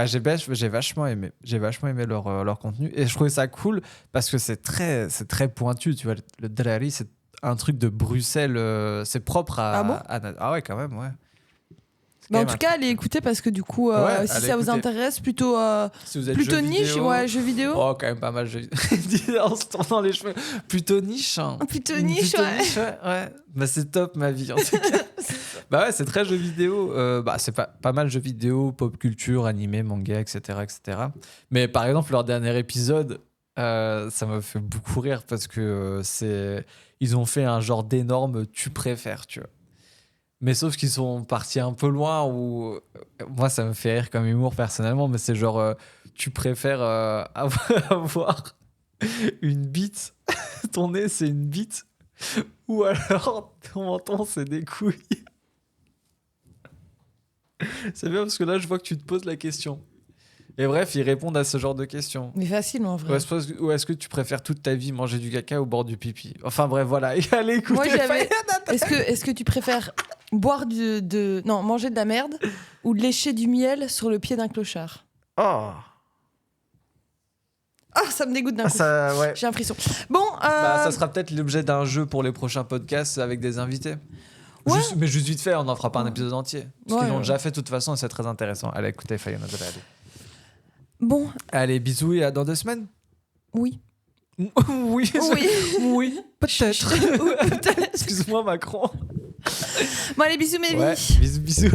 J'ai vachement aimé leur contenu et je trouvais ça cool parce que c'est très pointu, tu vois. Le drari, c'est un truc de Bruxelles, c'est propre à. Ah bon Ah ouais, quand même, ouais. En tout cas, allez écouter parce que du coup, si ça vous intéresse, plutôt Si vous êtes plutôt jeux niche, vidéo, jeux vidéo. Oh, quand même pas mal jeux vidéo. En se tournant les cheveux. Plutôt niche. Hein. Plutôt niche, ouais. Ouais. Bah, c'est top ma vie en tout cas. Bah ouais, c'est très jeux vidéo. C'est pas mal jeux vidéo, pop culture, animé, manga, etc., etc. Mais par exemple, leur dernier épisode, ça m'a fait beaucoup rire parce que ils ont fait un genre d'énorme tu préfères, tu vois. Mais sauf qu'ils sont partis un peu loin où moi ça me fait rire comme humour personnellement, mais c'est genre tu préfères avoir une bite, ton nez c'est une bite, ou alors ton menton c'est des couilles. C'est bien parce que là je vois que tu te poses la question. Et bref, ils répondent à ce genre de questions. Mais facile en vrai. Ou est-ce que tu préfères toute ta vie manger du caca au bord du pipi? Enfin bref, voilà. Et allez écouter. Moi, est-ce que tu préfères boire non, manger de la merde ou lécher du miel sur le pied d'un clochard? Oh. Ah, ça me dégoûte d'un coup. Ouais. J'ai un frisson. Bon, ça sera peut-être l'objet d'un jeu pour les prochains podcasts avec des invités. Ouais. Juste vite fait, on n'en fera pas un épisode entier. Parce qu'ils l'ont ouais. déjà fait de toute façon et c'est très intéressant. Allez, écoutez, Fayona de la. Bon, Allez, bisous et à dans 2 semaines. oui. Oui. Oui. Peut-être. Peut-être. Excuse-moi, Macron. Bon, allez, bisous, mes Ouais, vies. bisous.